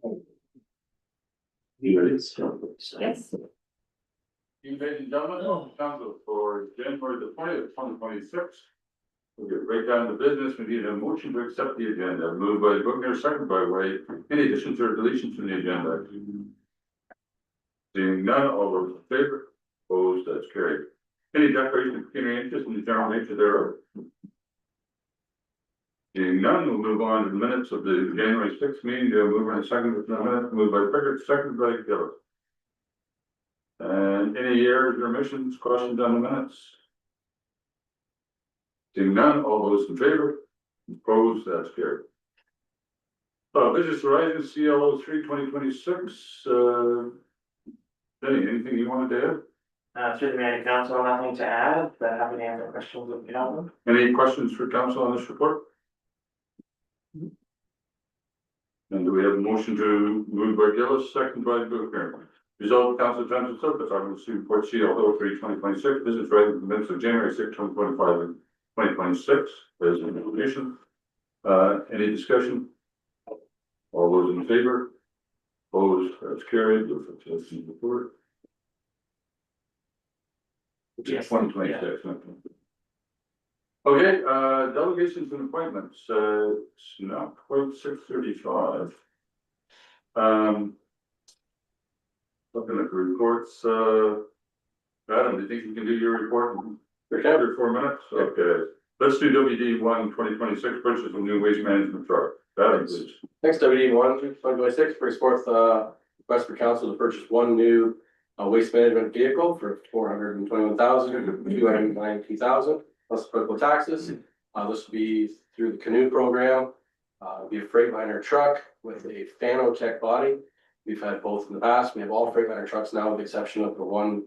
Yes. You ladies and gentlemen, council for January the 20th, 2026. We'll get right down to business. We need a motion to accept the agenda. Moved by Bookner, second by White. Any additions or deletions from the agenda? Seeing none, all those in favor? Opposed, that's carried. Any declaration of pecuniary interest in the general nature thereof? Seeing none, we'll move on to the minutes of the January 6th meeting. Do a mover and a second with the minute? Moved by Pickard, second by Gillis. And any errors or omissions, questions on the minutes? Seeing none, all those in favor? Opposed, that's carried. Business Horizons CLO 3/2026. Denny, anything you wanted to add? Through the mayor and council, nothing to add, but happy to answer questions if you have them. Any questions for council on this report? And do we have a motion to move by Gillis, second by Booker? Result, council attendance surface, I will see report CLO 3/2026, business Horizons minutes of January 6, 2025 and 2026. There's an information. Any discussion? All those in favor? Opposed, that's carried. Let's see the report. Yes. 2026. Okay, delegations and appointments, it's not quite 6:35. Looking at the reports, Adam, do you think you can do your report in 4 minutes? Okay, let's do WD 1/2026 purchase of new waste management truck. Adam, please. Next, WD 1/2026 brings forth request for council to purchase one new waste management vehicle for $421,290 plus applicable taxes. This will be through the Canoe program. It'll be a Freightliner truck with a Fanotech body. We've had both in the past. We have all Freightliner trucks now with the exception of the one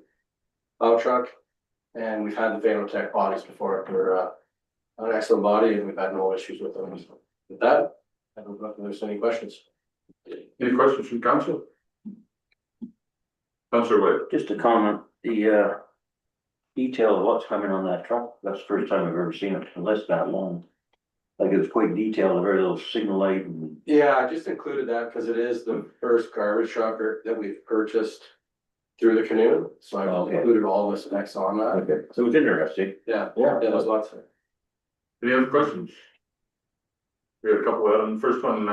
plow truck. And we've had the Fanotech bodies before. They're an excellent body and we've had no issues with them. So with that, I don't know if there's any questions. Any questions from council? Councilor Wade. Just a comment, the detail of what's coming on that truck, that's the first time I've ever seen it list that long. Like it was quite detailed, a very little signal light and. Yeah, I just included that because it is the first garbage trucker that we've purchased through the Canoe. So I've Okay. included all the specs on that. Okay, so it's interesting. Yeah, there's lots of. Any other questions? We have a couple of them. First one,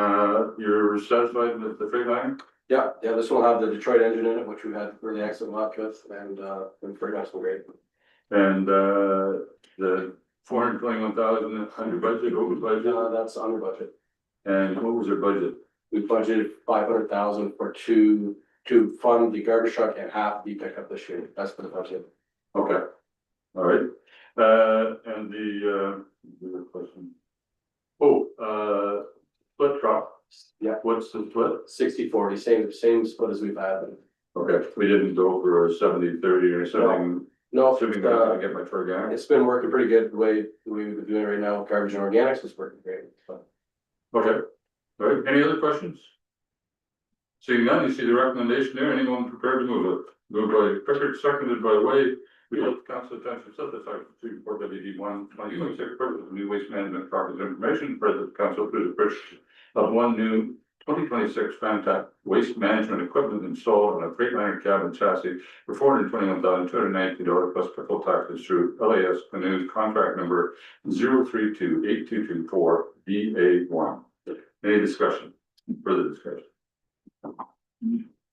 you're satisfied with the Freightliner? Yeah, this will have the Detroit engine in it, which we've had really excellent luck with and pretty nice and great. And the 421,000 under budget, over budget, That's under budget. and what was their budget? We budgeted 500,000 for to fund the garbage truck and half the pickup this year. That's for the budget. Okay, all right. And the other question. Split truck. Yeah. What's the split? 60-40, same split as we've had. Okay, we didn't go for a 70-30 or something. No, Assuming that I get my truck out. it's been working pretty good the way we've been doing it right now. Garbage and organics is working great. So. Okay, all right, any other questions? Seeing none, you see the recommendation there, anyone prepared to move it? Moved by Pickard, seconded by Wade. We have council attention synthesized to report WD 1/2026 purchase of new waste management properties information for the council through the purchase of one new 2026 Fantac waste management equipment installed on a Freightliner cabin chassis for $421,290 plus applicable taxes through LAS Canoes contract number 0328224 BA1. Any discussion? Further discussion?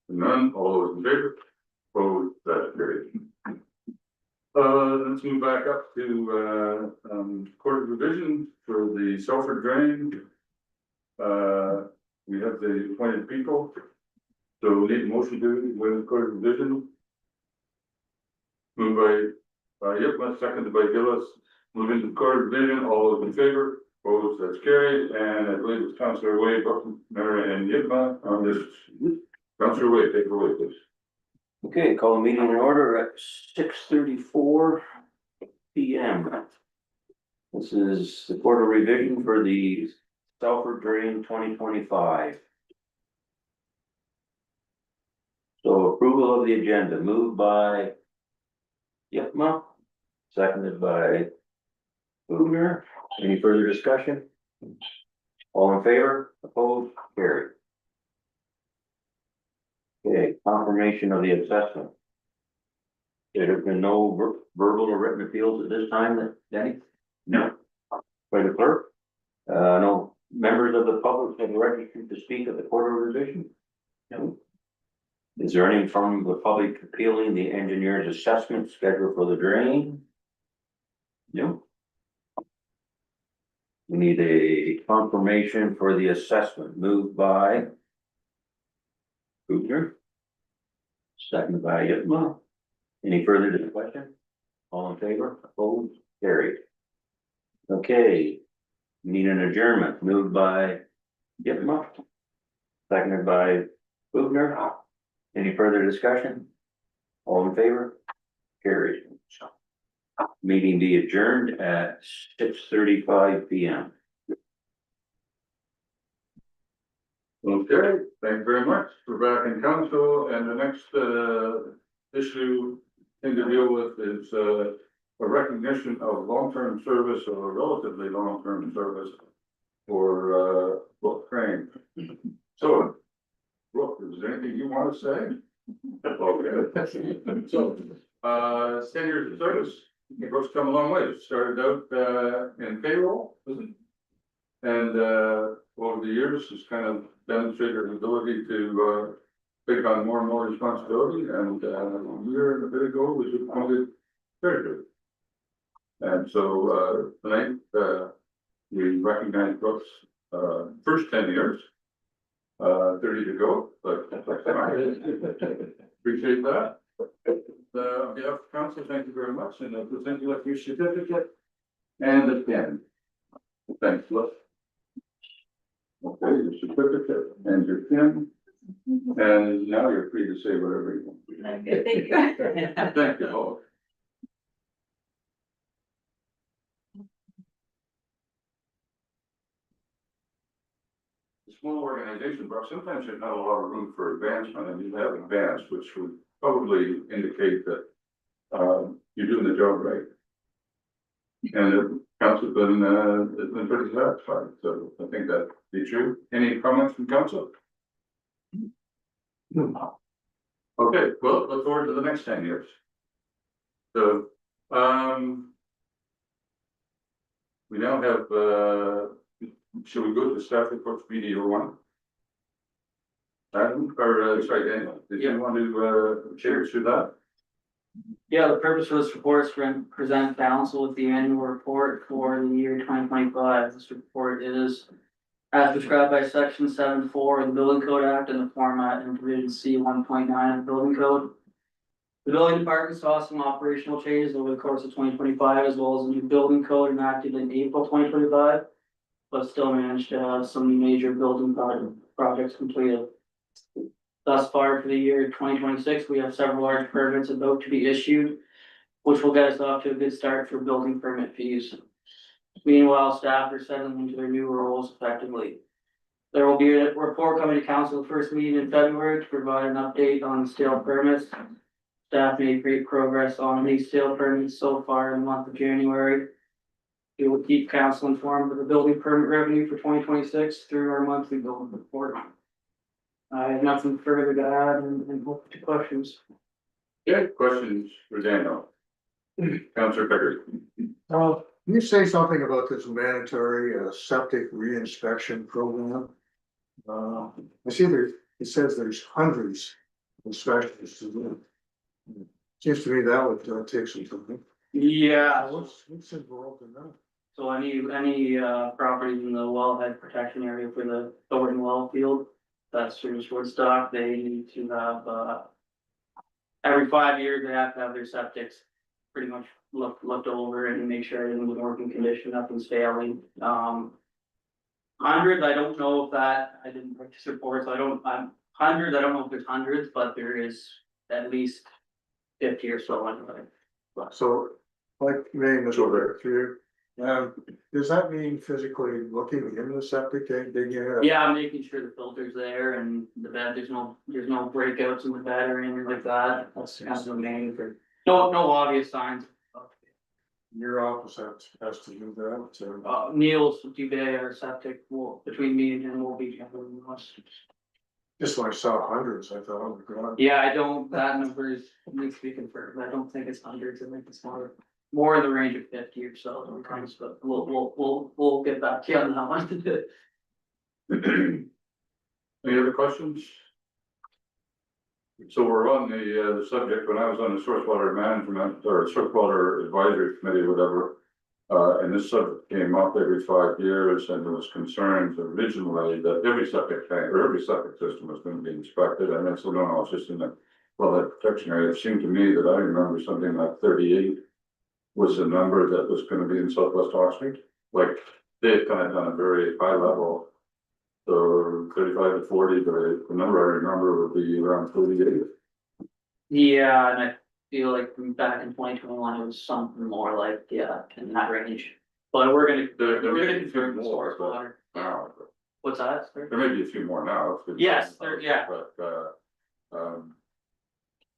None, all those in favor? Opposed, that's carried. Let's move back up to Court of Revision for the Sulphur drain. We have the appointed people. So we need a motion to with Court of Revision. Moved by Yipma, seconded by Gillis. Moving to Court of Revision, all those in favor? Opposed, that's carried. And I believe it's Councilor Wade, Buckner, and Yipma on this. Councilor Wade, take it away, please. Okay, call the meeting in order at 6:34 PM. This is the Court of Revision for the Sulphur Drain 2025. So approval of the agenda moved by Yipma, seconded by Bugner. Any further discussion? All in favor? Opposed? Carried. Okay, confirmation of the assessment. There have been no verbal or written appeals at this time, Danny? No. By the clerk? No members of the public have registered to speak at the Board of Revision? No. Is there any from the public appealing the engineer's assessment schedule for the drain? No. We need a confirmation for the assessment moved by Hooper. Seconded by Yitma. Any further discussion? All in favor, opposed, carried. Okay, we need an adjournment moved by Yitma. Seconded by Hooper. Any further discussion? All in favor? Carried. Meeting be adjourned at 6:35 P.M. Okay, thank you very much. We're back in council, and the next issue thing to deal with is a recognition of long-term service or relatively long-term service for Brooke Crane. So, Brooke, is there anything you want to say? Okay. So, 10 years of service, Brooke's come a long way. Started out in payroll, was it? And over the years, has kind of demonstrated her ability to take on more and more responsibility. And a year and a bit ago, was appointed treasurer. And so tonight, we recognize Brooke's first 10 years. 30 to go, but appreciate that. On behalf of council, thank you very much, and I'll present you with your certificate and a pen. Thanks, Liz. Okay, your certificate and your pen, and now you're free to say whatever you want. Okay, thank you. Thank you all. Small organization, but sometimes there's not a lot of room for advancement, and you have advanced, which would probably indicate that you're doing the job right. And the council's been pretty satisfied, so I think that'd be true. Any comments from council? Okay, well, look forward to the next 10 years. So, we now have should we go to the staff reports media one? Adam, or sorry, Daniel, did you want to share through that? Yeah, the purpose of this report is to present council with the annual report for the year 2025. This report is as prescribed by section 7.4 of the Building Code Act and the format in provision C 1.9 of the Building Code. The building department saw some operational changes over the course of 2025, as well as a new building code enacted in April 2025. But still managed to have some major building projects completed. Thus far for the year 2026, we have several large permits about to be issued, which will get us off to a good start for building permit fees. Meanwhile, staff are settling into their new roles effectively. There will be a report coming to council the first meeting in February to provide an update on sale permits. Staff made great progress on these sale permits so far in the month of January. We will keep council informed of the building permit revenue for 2026 through our monthly building report. I have nothing further to add and hope to questions. Yeah, questions for Daniel? Councilor Becker. Can you say something about this mandatory septic reinspection program? I see there, it says there's hundreds of inspections to do. Seems to me that would take some time. Yeah. What's involved in that? So any properties in the wellhead protection area for the Thornton well field, that's through Woodstock, they need to have, every 5 years, they have to have their septics pretty much looked over and make sure everything's in working condition, nothing's failing. Hundreds, I don't know if that, I didn't purchase reports, hundreds, I don't know if there's hundreds, but there is at least 50 or so anyway. So, like, name is over through you. Does that mean physically looking in the septic tank, digging it? Yeah, I'm making sure the filter's there and the bed, there's no breakouts in the bed or anything like that. That's kind of the main for, no obvious signs. Your office has to do that, so. Neil's Dubay, our septic, will, between me and him, will be handling us. Just when I saw hundreds, I thought, oh my god. Yeah, I don't, that number is, needs to be confirmed, I don't think it's hundreds, I think it's more in the range of 50 or so sometimes, but we'll get back to you on that one. Any other questions? So we're on the subject, when I was on the source water management or source water advisory committee, whatever. And this subject came up every 5 years, and there was concerns originally that every septic tank or every septic system was gonna be inspected, and that's, no, it's just in the. Well, that protection area, it seemed to me that I remember something like 38 was the number that was gonna be in Southwest Oxford. Like, they had kind of done a very high level. So 35 to 40, but the number I remember would be around 38. Yeah, and I feel like back in 2021, it was something more like, yeah, in that range. But we're gonna There may be a confirm few the more, source but water. now, What's that? Sorry? there may be a few more now. Yes, yeah. But,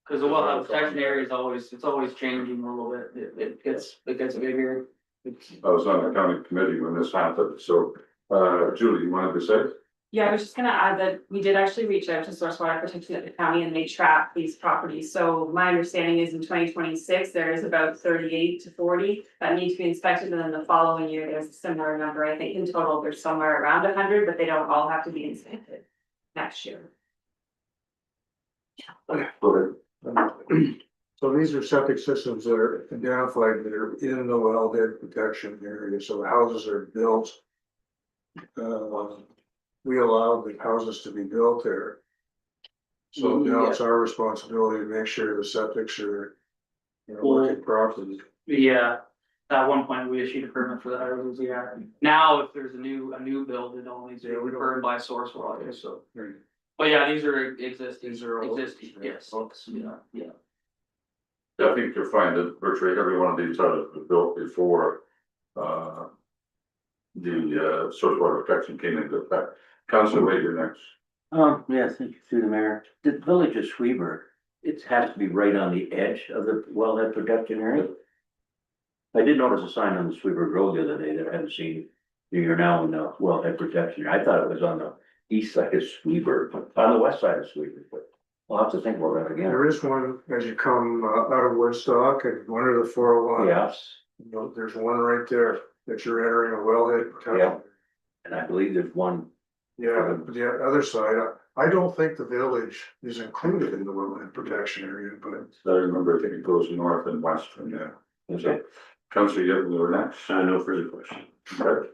Cause the wellhead protection area is always, it's always changing a little bit, it gets bigger. I was on the county committee when this happened, so, Julie, you wanted to say? Yeah, I was just gonna add that we did actually reach out to Source Water Protection at the county and they track these properties. So my understanding is in 2026, there is about 38 to 40 that need to be inspected. And then the following year, there's a similar number. I think in total, there's somewhere around 100, but they don't all have to be inspected next year. Go ahead. So these are septic systems that are identified that are in the wellhead protection area, so the houses are built. We allowed the houses to be built there. So now it's our responsibility to make sure the septics are, working properly. Yeah, at one point we issued a permit for the houses, yeah. Now, if there's a new build, it only is Yeah, we don't- confirmed by source water, so. Right. But yeah, these are existing, These are all- yes, yeah. Yeah, I think you'll find that virtually every one of these houses was built before, the source water protection came into effect. Councilor Wade, you're next. Yeah, thank you, through the mayor. The village of Sweeper, it has to be right on the edge of the wellhead protection area. I did notice a sign on the Sweeper Road the other day that I haven't seen. You're now in the wellhead protection. I thought it was on the east side of Sweeper, on the west side of Sweeper, but I'll have to think about that again. There is one as you come out of Woodstock and one of the 401. Yes, There's one right there that you're entering a wellhead protection. and I believe there's one. Yeah, but the other side, I don't think the village is included in the wellhead protection area, but I remember, I think it goes north and west from there. Okay. Councilor, you're next. No further question. Okay.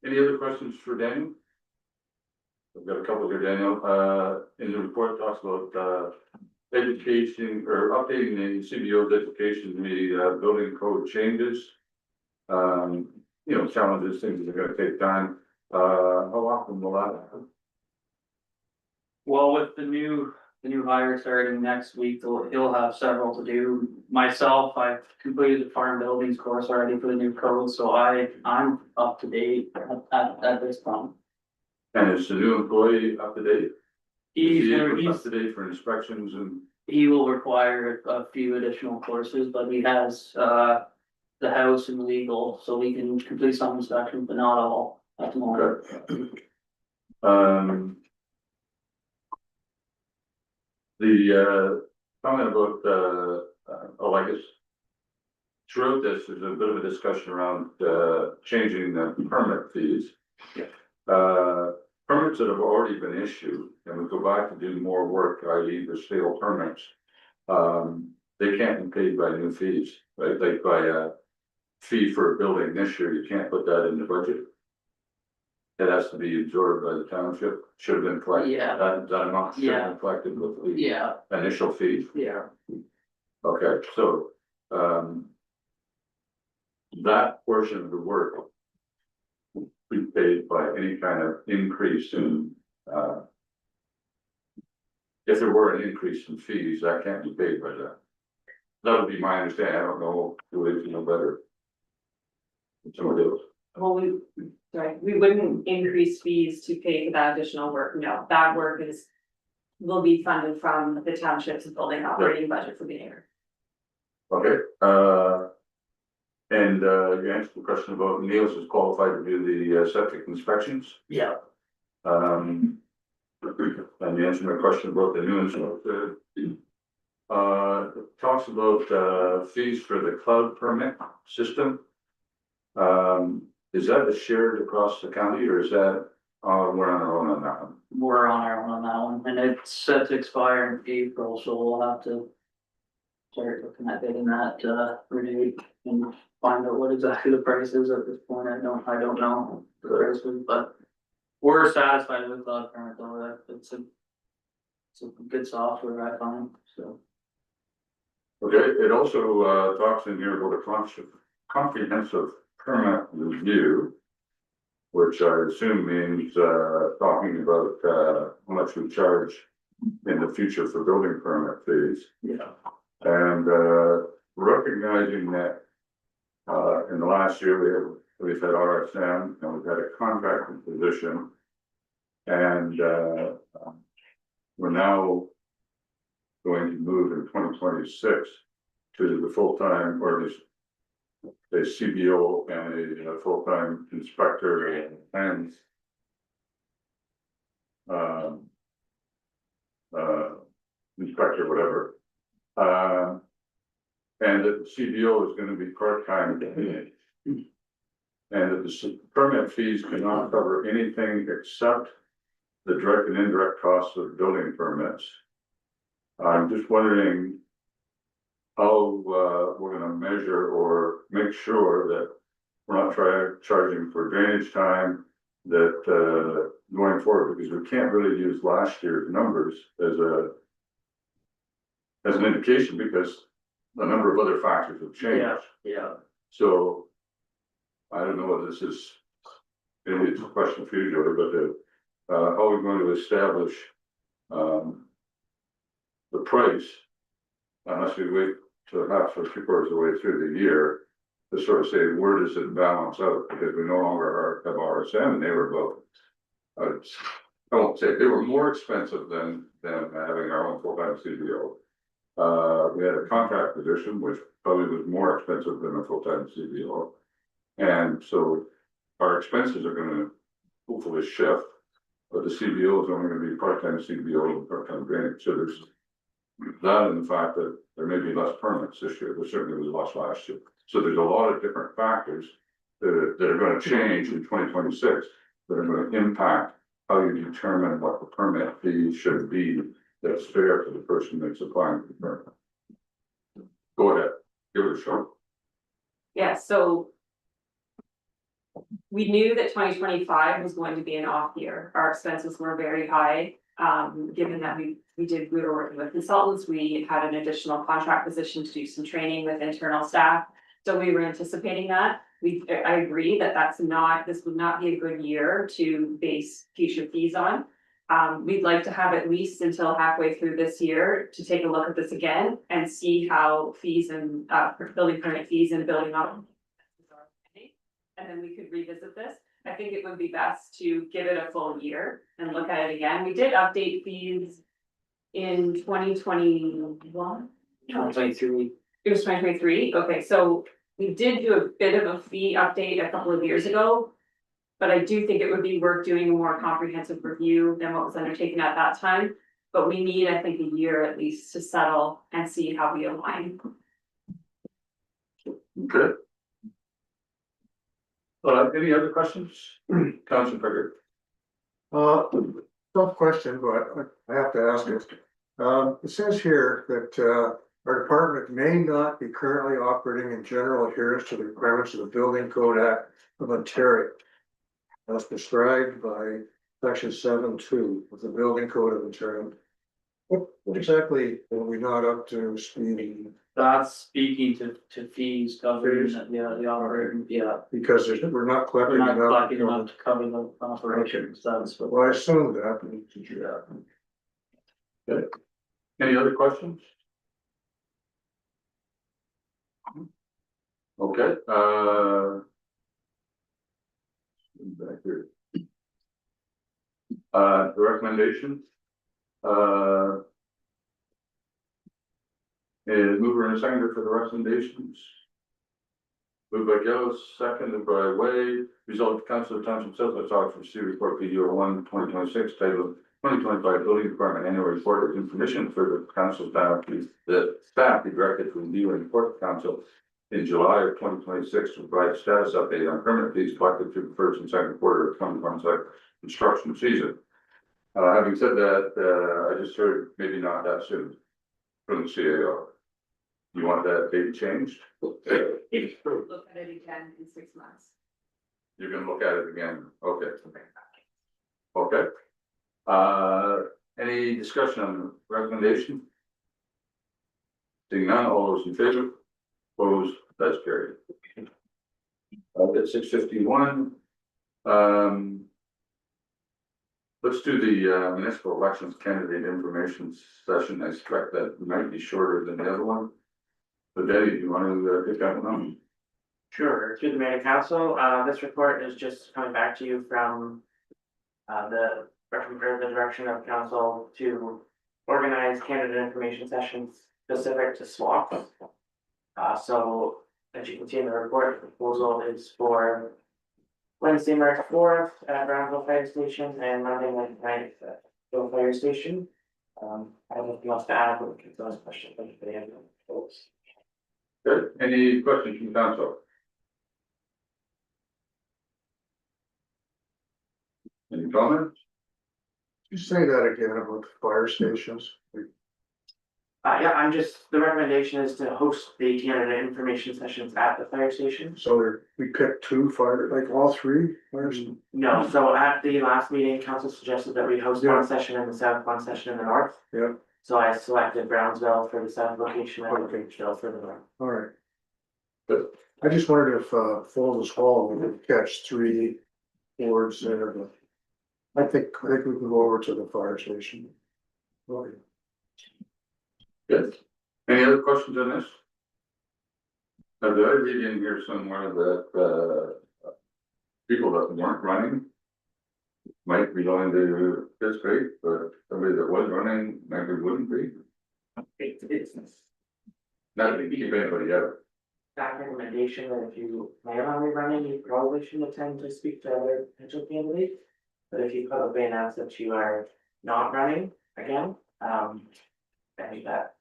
Any other questions for Daniel? I've got a couple here, Daniel. In the report it talks about, education or updating the CBO's education committee, building code changes. Challenges, things that are gonna take time. How often will that happen? Well, with the new hire starting next week, he'll have several to do. Myself, I've completed the farm buildings course already for the new code, so I'm up to date at this point. And is the new employee up to date? Is he up He's, to date for inspections and? he will require a few additional courses, but he has, the house and legal, so we can complete some inspections, but not all at the moment. Okay. The comment about Olygus. Throughout this, there's a bit of a discussion around changing the permit fees. Permits that have already been issued and we go back to do more work, i.e. the stale permits. They can't be paid by new fees, right? Like by a fee for a building this year, you can't put that in the budget. It has to be absorbed by the township, should have been collected. Yeah. That amount should have been collected with the Yeah, initial fee. yeah. Okay, so, that portion of the work will be paid by any kind of increase in, if there were an increase in fees, that can't be paid by that. That would be my understanding. I don't know, do they know better? Somebody else. Well, we wouldn't increase fees to pay for that additional work. No, that work will be funded from the township's building operating budget for the year. Okay, and you answered the question about Niels is qualified to do the septic inspections. Yeah. And you answered my question about the new install. It talks about, fees for the cloud permit system. Is that shared across the county or is that, we're on our own on that one? We're on our own on that one, and it's set to expire in April, so we'll have to start looking at getting that, renewed and find out what exactly the price is at this point. I don't know the prices, but we're satisfied with Cloud Permit though, that it's a good software, I find, so. Okay, it also, talks in here about a comprehensive permit review. Which I assume means, talking about, how much we charge in the future for building permit fees. Yeah. And, recognizing that, in the last year, we've had RSM and we've had a contracting position. And, we're now going to move in 2026 to the full-time, or at least a CBO and a full-time inspector and inspector, whatever. And that the CBO is gonna be part-time. And that the permit fees cannot cover anything except the direct and indirect costs of building permits. I'm just wondering how, we're gonna measure or make sure that we're not charging for drainage time that, going forward, because we can't really use last year's numbers as an indication, because a number of other factors have changed. Yeah. So I don't know what this is, maybe it's a question for you, Joey, but, how are we going to establish, the price? Unless we wait to perhaps for 3/4 of the way through the year to sort of say, where does it balance out? Because we no longer have RSM and they were both. I won't say, they were more expensive than having our own full-time CBO. We had a contract position, which probably was more expensive than a full-time CBO. And so our expenses are gonna hopefully shift, but the CBO is only gonna be part-time CBO and part-time drainage. So there's that and the fact that there may be less permits this year, there certainly was less last year. So there's a lot of different factors that are gonna change in 2026, that are gonna impact how you determine what the permit fee should be that's fair to the person that's applying for the permit. Go ahead, give it a shot. Yeah, so. We knew that 2025 was going to be an off year. Our expenses were very high. Given that we were working with consultants, we had an additional contract position to do some training with internal staff. So we were anticipating that. I agree that this would not be a good year to base future fees on. We'd like to have at least until halfway through this year to take a look at this again and see how fees and, building permit fees and building up. And then we could revisit this. I think it would be best to give it a full year and look at it again. We did update fees in 2021. 2023. It was 2023, okay, so we did do a bit of a fee update a couple of years ago. But I do think it would be worth doing a more comprehensive review than what was undertaken at that time. But we need, I think, a year at least to settle and see how we align. Okay. Any other questions? Councilor Pickard. Tough question, but I have to ask it. It says here that, our department may not be currently operating in general adherence to the requirements of the Building Code Act of Ontario. As prescribed by section 7(2) of the Building Code of Ontario. What exactly are we not up to speeding? That's speaking to fees covering, the operating, Because we're not we're collecting not enough. collecting enough to cover the operations, that's what. Well, I assume that. Okay. Any other questions? Okay, back here. The recommendation. Is mover and seconder for the recommendations. Moved by Gillis, seconded by Wade, result of Council of Township South, let's talk from C report PDO 1/2026 titled 2025 building department annual report is information for the council staff, the staff be directed to review and report to council in July of 2026 to provide a status update on permit fees collected through the first and second quarter of 2025 construction season. Having said that, I just heard maybe not that soon from the CAO. You want that date changed? Look at it again in 6 months. You can look at it again, okay, okay. Any discussion on the recommendation? Seeing none, all those in favor, opposed, that's carried. At 6:51. Let's do the municipal elections candidate information session. I expect that might be shorter than the other one. But Debbie, do you want to pick that one up? Sure, through the mayor and council, this report is just coming back to you from the direction of council to organize candidate information sessions specific to swaps. So as you can see in the report, the proposal is for Wednesday, March 4th at Brownsville Fire Station and Monday, March 9th at Bill Fire Station. I have nothing else to add, but we can those questions. Thank you for the info. Good. Any questions from council? Any comments? You say that again about the fire stations? Yeah, the recommendation is to host the candidate information sessions at the fire station. So we picked two fire, like all three fires? No, so at the last meeting, council suggested that we host Yeah. one session in the south, one session in the north. Yeah, So I selected Brownsville for the south location and Okay. Ridgeville for the north. all right. Good. I just wondered if Fuller's Hall would catch three boards there, but I think we can go over to the fire station. Okay. Good. Any other questions on this? Now, did I read in here somewhere that people that weren't running might be going to participate, but somebody that was running maybe wouldn't be? It's Not to keep anybody out. that recommendation that if you plan on rerunning, you probably shouldn't attend to speak to other potential candidates. But if you publicly announce that you are not running again, I think that.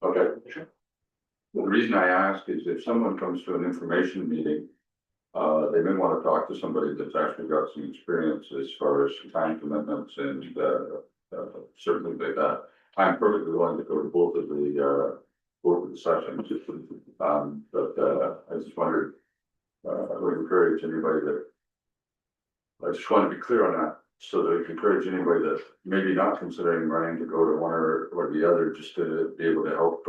Okay. Sure. The reason I ask is if someone comes to an information meeting, they may want to talk to somebody that's actually got some experience as far as time commitments and certain things like that. I'm perfectly willing to go to both of the sessions. But I just wondered, I would encourage anybody that. I just want to be clear on that, so that I can encourage anybody that's maybe not considering running to go to one or the other, just to be able to help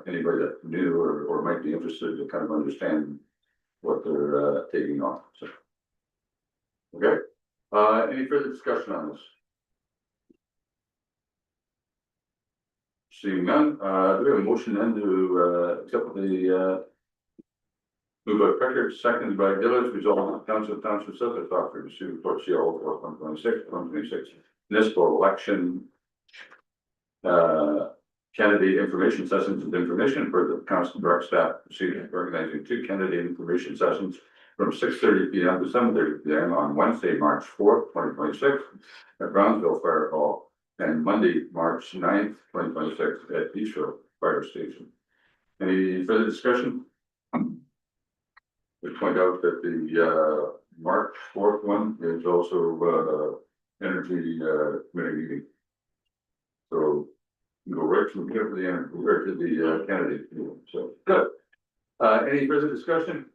anybody that's new or might be interested to kind of understand what they're taking on, so. Okay, any further discussion on this? Seeing none, do we have a motion then to accept the moved by Pickard, seconded by Dillich, resolved that the Township of Sussex offer to sue for CL for 126 municipal election candidate information sessions and information for the council direct staff proceeding organizing two candidate information sessions from 6:30 p.m. to 7:30 p.m. on Wednesday, March 4th, 2026 at Brownsville Fire Hall and Monday, March 9th, 2026 at Beachville Fire Station. Any further discussion? We point out that the March 4th one is also energy committee meeting. So you go right from here to the end, right to the candidate meeting, so good. Any further discussion?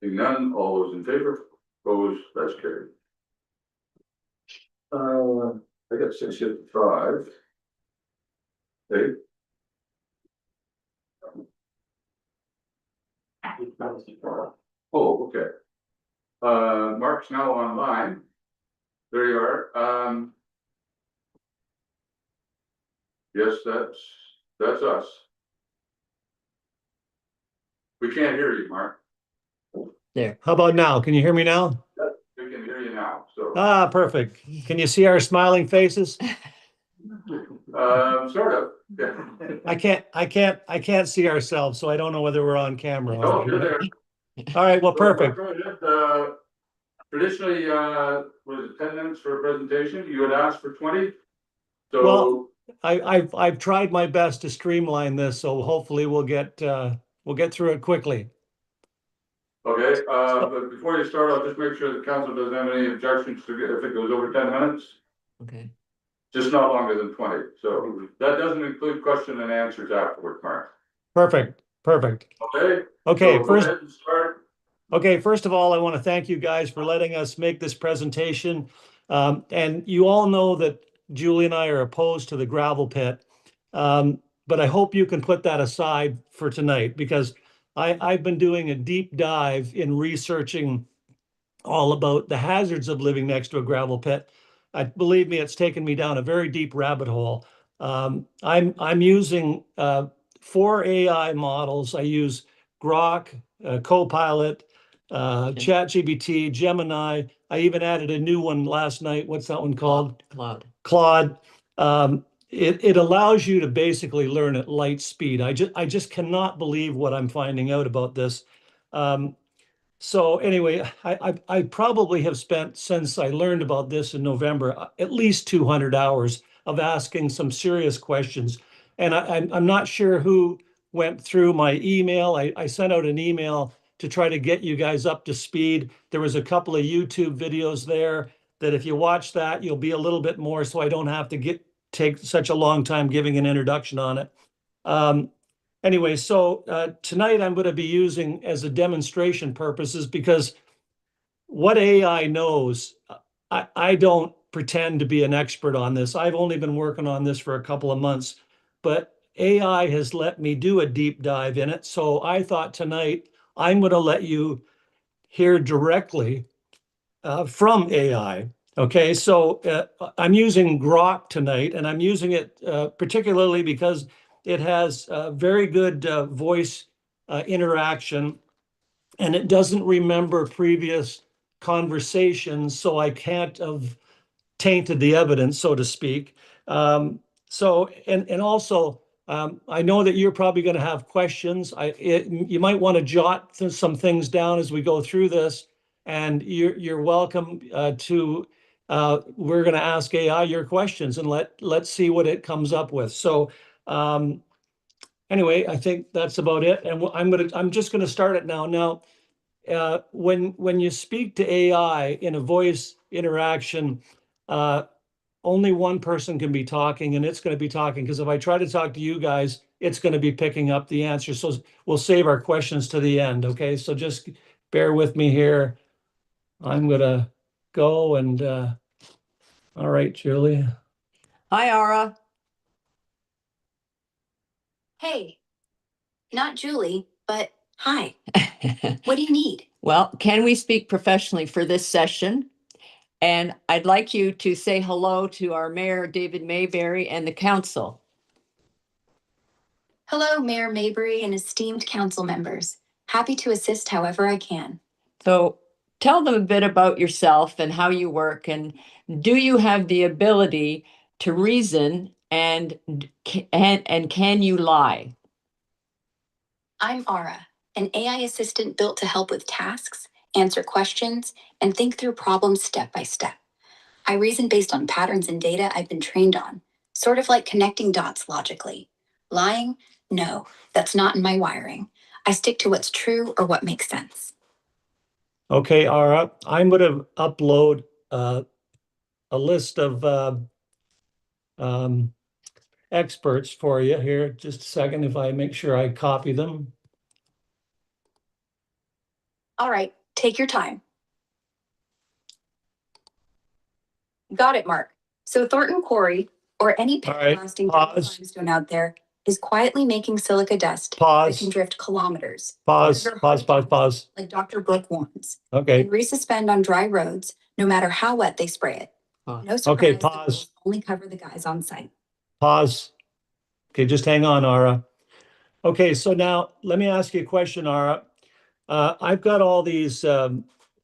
Seeing none, all those in favor, opposed, that's carried. I got 6:55. Okay. Oh, okay. Mark's now online. There you are. Yes, that's us. We can't hear you, Mark. There. How about now? Can you hear me now? We can hear you now, so. Ah, perfect. Can you see our smiling faces? Sort of, yeah. I can't see ourselves, so I don't know whether we're on camera. Oh, you're there. All right, well, perfect. Go ahead, traditionally, was it 10 minutes for a presentation? You had asked for 20? Well- So, I've tried my best to streamline this, so hopefully we'll get through it quickly. okay, but before you start, I'll just make sure the council doesn't have any objections to if it goes over 10 minutes. Okay. Just not longer than 20. So that doesn't include question and answers afterward, Mark. Perfect. Okay? Okay, So go first, ahead and start. okay, first of all, I want to thank you guys for letting us make this presentation. And you all know that Julie and I are opposed to the gravel pit. But I hope you can put that aside for tonight because I've been doing a deep dive in researching all about the hazards of living next to a gravel pit. Believe me, it's taken me down a very deep rabbit hole. I'm using 4 AI models. I use Grok, Copilot, ChatGPT, Gemini. I even added a new one last night. What's that one called? Claude. It allows you to basically learn at light speed. I just cannot believe what I'm finding out about this. So anyway, I probably have spent, since I learned about this in November, at least 200 hours of asking some serious questions. And I'm not sure who went through my email. I sent out an email to try to get you guys up to speed. There was a couple of YouTube videos there that if you watch that, you'll be a little bit more, so I don't have to take such a long time giving an introduction on it. Anyway, so tonight I'm going to be using as a demonstration purposes because what AI knows, I don't pretend to be an expert on this. I've only been working on this for a couple of months, but AI has let me do a deep dive in it. So I thought tonight I'm going to let you hear directly from AI. Okay, so I'm using Grok tonight, and I'm using it particularly because it has very good voice interaction, and it doesn't remember previous conversations, so I can't have tainted the evidence, so to speak. So, and also, I know that you're probably going to have questions. You might want to jot some things down as we go through this, and you're welcome to. We're going to ask AI your questions, and let's see what it comes up with. So, anyway, I think that's about it, and I'm just going to start it now. Now, when you speak to AI in a voice interaction, only one person can be talking, and it's going to be talking because if I try to talk to you guys, it's going to be picking up the answer. So we'll save our questions to the end. Okay, so just bear with me here. I'm going to go and all right, Julie. Hi, Ara. Hey, not Julie, but hi. What do you need? Well, can we speak professionally for this session? And I'd like you to say hello to our mayor, David Mayberry, and the council. Hello, Mayor Mabry and esteemed council members. Happy to assist however I can. So tell them a bit about yourself and how you work, and do you have the ability to reason and can you lie? I'm Ara, an AI assistant built to help with tasks, answer questions, and think through problems step by step. I reason based on patterns and data I've been trained on, sort of like connecting dots logically. Lying? No, that's not in my wiring. I stick to what's true or what makes sense. Okay, Ara, I'm going to upload a list of experts for you here. Just a second, if I make sure I copy them. All right, take your time. Got it, Mark. So Thornton Quarry, or any All right, pit-blasting pause. limestone out there, is quietly making silica dust that Pause. can drift kilometers. Pause, Under pause, hard pause, pause. Like Dr. Brooke warns. Okay, And resuspend on dry roads, no matter how wet they spray it. Pause. No surprise, Okay, the pause. rules only cover the guys on site. pause. Okay, just hang on, Ara. Okay, so now let me ask you a question, Ara. I've got all these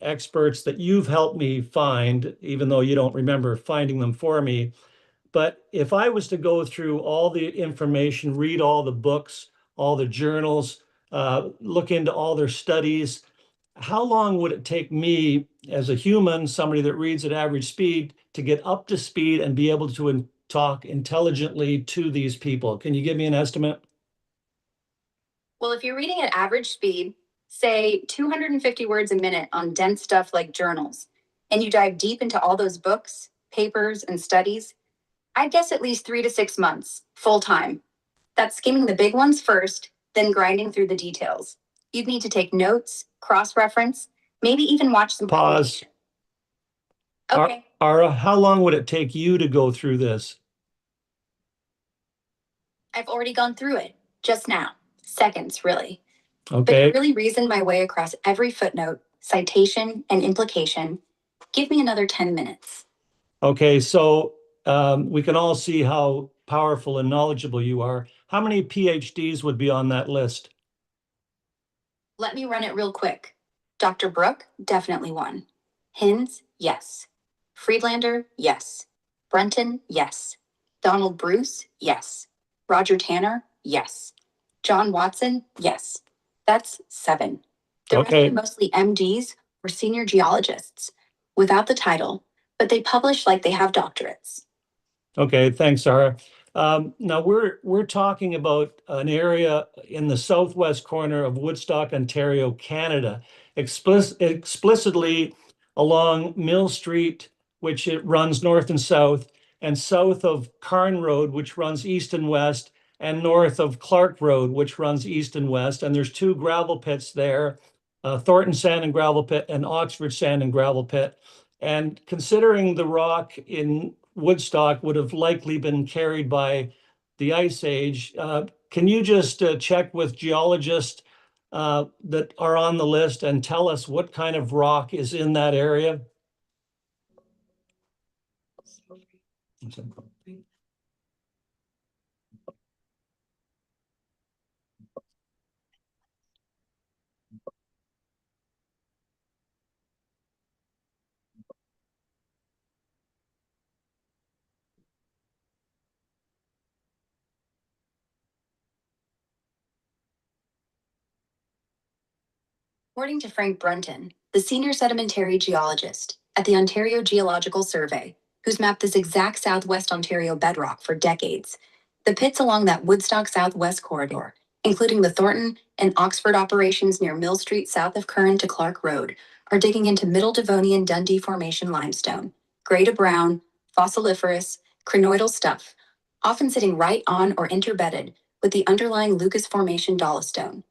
experts that you've helped me find, even though you don't remember finding them for me. But if I was to go through all the information, read all the books, all the journals, look into all their studies, how long would it take me as a human, somebody that reads at average speed, to get up to speed and be able to talk intelligently to these people? Can you give me an estimate? Well, if you're reading at average speed, say 250 words a minute on dense stuff like journals, and you dive deep into all those books, papers, and studies, I'd guess at least 3 to 6 months, full time. That's skimming the big ones first, then grinding through the details. You'd need to take notes, cross-reference, maybe even watch some. Pause. Okay, Ara, how long would it take you to go through this? I've already gone through it, just now. Seconds, really. But Okay, to really reason my way across every footnote, citation, and implication, give me another 10 minutes. okay, so we can all see how powerful and knowledgeable you are. How many PhDs would be on that list? Let me run it real quick. Dr. Brooke, definitely one. Hinz, yes. Friedlander, yes. Brunton, yes. Donald Bruce, yes. Roger Tanner, yes. John Watson, yes. That's 7. The rest Okay. are mostly MDs or senior geologists without the title, but they publish like they have doctorates. Okay, thanks, Sarah. Now we're talking about an area in the southwest corner of Woodstock, Ontario, Canada, explicitly along Mill Street, which it runs north and south of Carn Road, which runs east and west, and north of Clark Road, which runs east and west. And there's 2 gravel pits there, Thornton Sand and Gravel Pit and Oxford Sand and Gravel Pit. And considering the rock in Woodstock would have likely been carried by the Ice Age, can you just check with geologists that are on the list and tell us what kind of rock is in that area? According to Frank Brunton, the senior sedimentary geologist at the Ontario Geological Survey, who's mapped this exact Southwest Ontario bedrock for decades, the pits along that Woodstock Southwest corridor, including the Thornton and Oxford operations near Mill Street south of Curran to Clark Road, are digging into Middle Devonian Dundee Formation limestone, gray to brown, fossiliferous, crinoidal stuff, often sitting right on or interbedded with the underlying Lucas Formation dolostone.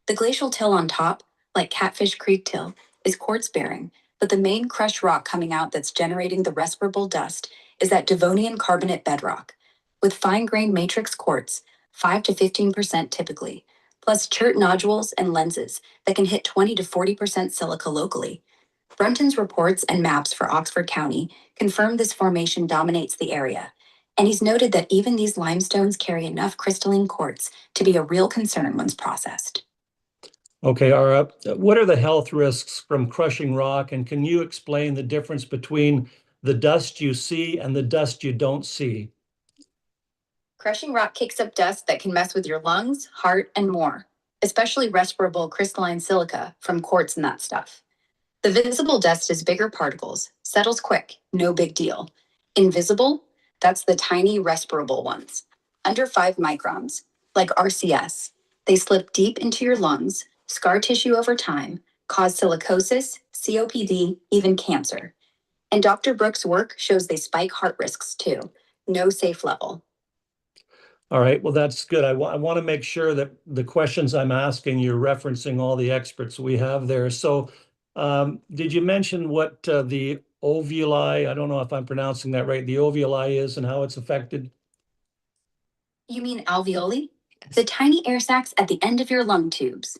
The glacial till on top, like Catfish Creek till, is quartz-bearing, but the main crushed rock coming out that's generating the respirable dust is that Devonian carbonate bedrock, with fine-grained matrix quartz, 5 to 15% typically, plus chert nodules and lenses that can hit 20 to 40% silica locally. Brunton's reports and maps for Oxford County confirm this formation dominates the area, and he's noted that even these limestones carry enough crystalline quartz to be a real concern once processed. Okay, Ara, what are the health risks from crushing rock? And can you explain the difference between the dust you see and the dust you don't see? Crushing rock kicks up dust that can mess with your lungs, heart, and more, especially respirable crystalline silica from quartz and that stuff. The visible dust is bigger particles, settles quick, no big deal. Invisible, that's the tiny respirable ones, under 5 microns, like RCS. They slip deep into your lungs, scar tissue over time, cause silicosis, COPD, even cancer. And Dr. Brooks' work shows they spike heart risks too. No safe level. All right, well, that's good. I want to make sure that the questions I'm asking, you're referencing all the experts we have there. So did you mention what the ovuli, I don't know if I'm pronouncing that right, the ovuli is and how it's affected? You mean alveoli? The tiny air sacs at the end of your lung tubes.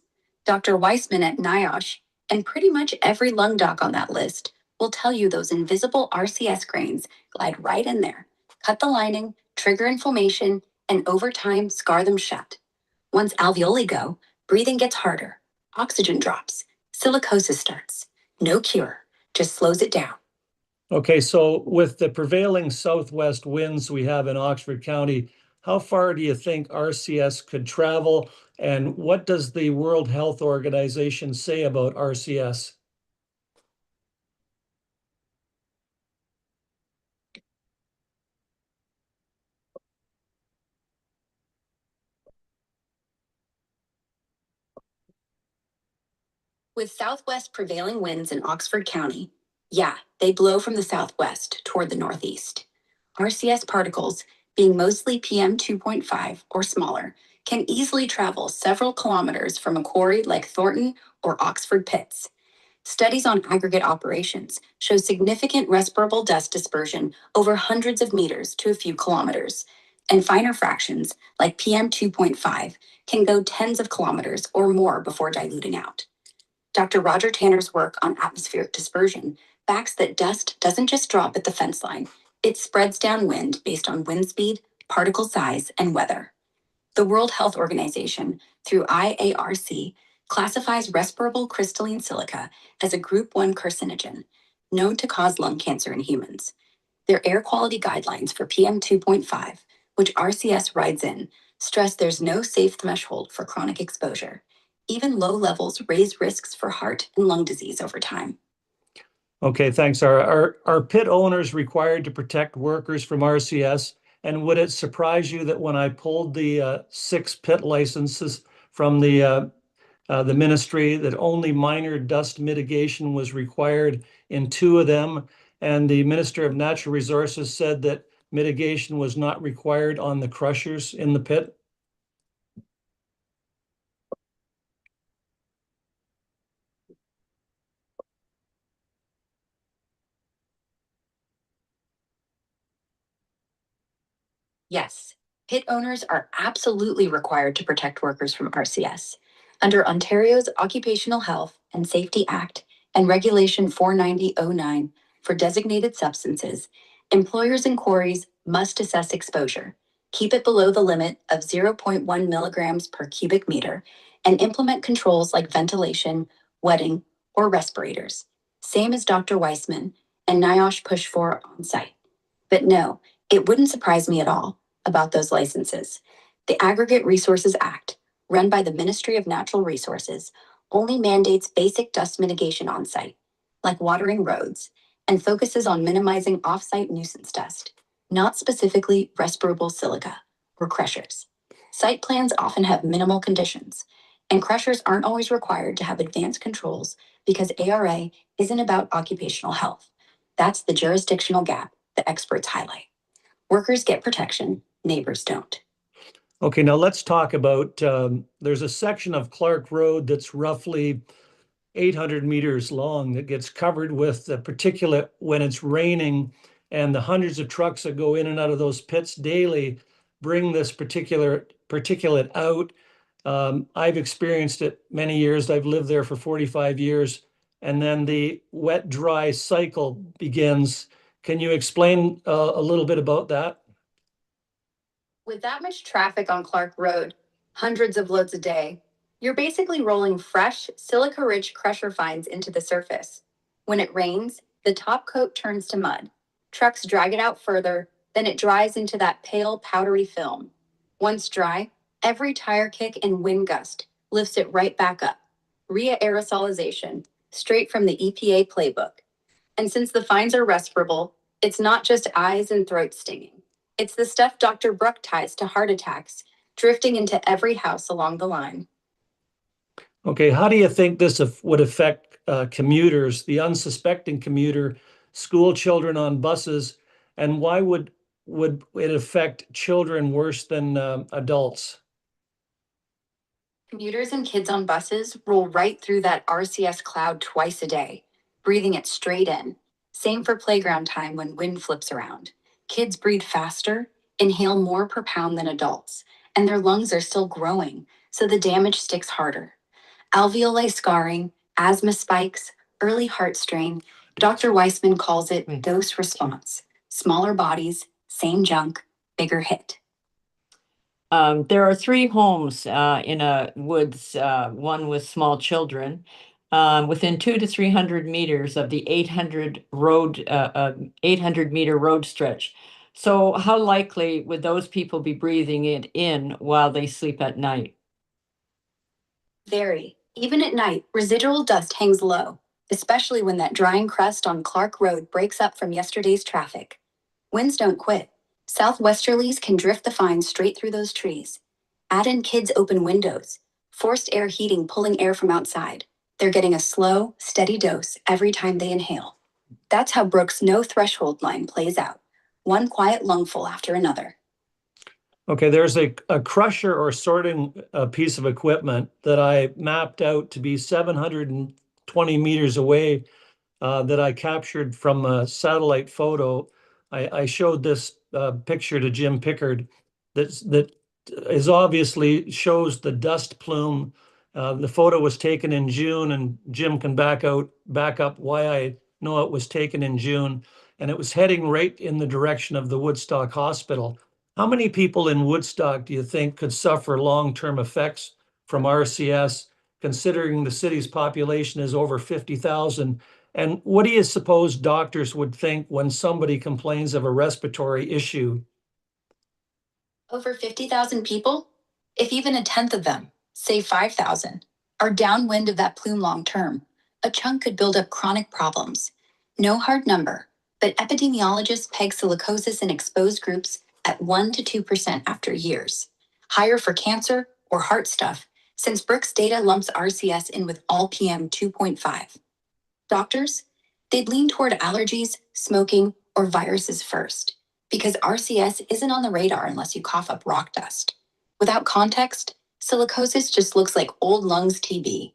Dr. Weissman at NIOSH, and pretty much every lung doc on that list, will tell you those invisible RCS grains glide right in there, cut the lining, trigger inflammation, and over time scar them shut. Once alveoli go, breathing gets harder, oxygen drops, silicosis starts. No cure, just slows it down. Okay, so with the prevailing southwest winds we have in Oxford County, how far do you think RCS could travel? And what does the World Health Organization say about RCS? With southwest prevailing winds in Oxford County, yeah, they blow from the southwest toward the northeast. RCS particles, being mostly PM 2.5 or smaller, can easily travel several kilometers from a quarry like Thornton or Oxford pits. Studies on aggregate operations show significant respirable dust dispersion over hundreds of meters to a few kilometers, and finer fractions like PM 2.5 can go tens of kilometers or more before diluting out. Dr. Roger Tanner's work on atmospheric dispersion backs that dust doesn't just drop at the fence line, it spreads downwind based on wind speed, particle size, and weather. The World Health Organization, through IARC, classifies respirable crystalline silica as a group 1 carcinogen, known to cause lung cancer in humans. Their air quality guidelines for PM 2.5, which RCS rides in, stress there's no safe threshold for chronic exposure. Even low levels raise risks for heart and lung disease over time. Okay, thanks. Are pit owners required to protect workers from RCS? And would it surprise you that when I pulled the 6 pit licenses from the ministry, that only minor dust mitigation was required in 2 of them? And the Minister of Natural Resources said that mitigation was not required on the crushers in the pit? Yes, pit owners are absolutely required to protect workers from RCS. Under Ontario's Occupational Health and Safety Act and Regulation 49009 for designated substances, employers and quarries must assess exposure, keep it below the limit of 0.1 milligrams per cubic meter, and implement controls like ventilation, wetting, or respirators, same as Dr. Weissman and NIOSH push for on site. But no, it wouldn't surprise me at all about those licenses. The Aggregate Resources Act, run by the Ministry of Natural Resources, only mandates basic dust mitigation on site, like watering roads, and focuses on minimizing off-site nuisance dust, not specifically respirable silica or crushers. Site plans often have minimal conditions, and crushers aren't always required to have advanced controls because ARA isn't about occupational health. That's the jurisdictional gap the experts highlight. Workers get protection, neighbors don't. Okay, now let's talk about, there's a section of Clark Road that's roughly 800 meters long that gets covered with the particulate when it's raining, and the hundreds of trucks that go in and out of those pits daily bring this particular particulate out. I've experienced it many years. I've lived there for 45 years. And then the wet, dry cycle begins. Can you explain a little bit about that? With that much traffic on Clark Road, hundreds of loads a day, you're basically rolling fresh, silica-rich crusher fines into the surface. When it rains, the top coat turns to mud. Trucks drag it out further, then it dries into that pale, powdery film. Once dry, every tire kick and wind gust lifts it right back up. Re-aerosolization, straight from the EPA playbook. And since the fines are respirable, it's not just eyes and throat stinging. It's the stuff Dr. Brook ties to heart attacks, drifting into every house along the line. Okay, how do you think this would affect commuters, the unsuspecting commuter, school children on buses, and why would it affect children worse than adults? Commuters and kids on buses roll right through that RCS cloud twice a day, breathing it straight in. Same for playground time when wind flips around. Kids breathe faster, inhale more per pound than adults, and their lungs are still growing, so the damage sticks harder. Alveoli scarring, asthma spikes, early heart strain. Dr. Weissman calls it dose response. Smaller bodies, same junk, bigger hit. There are 3 homes in a woods, one with small children, within 200 to 300 meters of the 800 meter road stretch. So how likely would those people be breathing it in while they sleep at night? Very. Even at night, residual dust hangs low, especially when that drying crust on Clark Road breaks up from yesterday's traffic. Winds don't quit. Southwesterlies can drift the fines straight through those trees. Add in kids' open windows, forced air heating pulling air from outside. They're getting a slow, steady dose every time they inhale. That's how Brooks' no threshold line plays out. One quiet lungful after another. Okay, there's a crusher or sorting piece of equipment that I mapped out to be 720 meters away that I captured from a satellite photo. I showed this picture to Jim Pickard that is obviously shows the dust plume. The photo was taken in June, and Jim can back up why I know it was taken in June, and it was heading right in the direction of the Woodstock Hospital. How many people in Woodstock do you think could suffer long-term effects from RCS, considering the city's population is over 50,000? And what do you suppose doctors would think when somebody complains of a respiratory issue? Over 50,000 people? If even a tenth of them, say 5,000, are downwind of that plume long term, a chunk could build up chronic problems. No hard number, but epidemiologists peg silicosis in exposed groups at 1 to 2% after years. Higher for cancer or heart stuff, since Brooks data lumps RCS in with all PM 2.5. Doctors? They'd lean toward allergies, smoking, or viruses first, because RCS isn't on the radar unless you cough up rock dust. Without context, silicosis just looks like old lungs TB.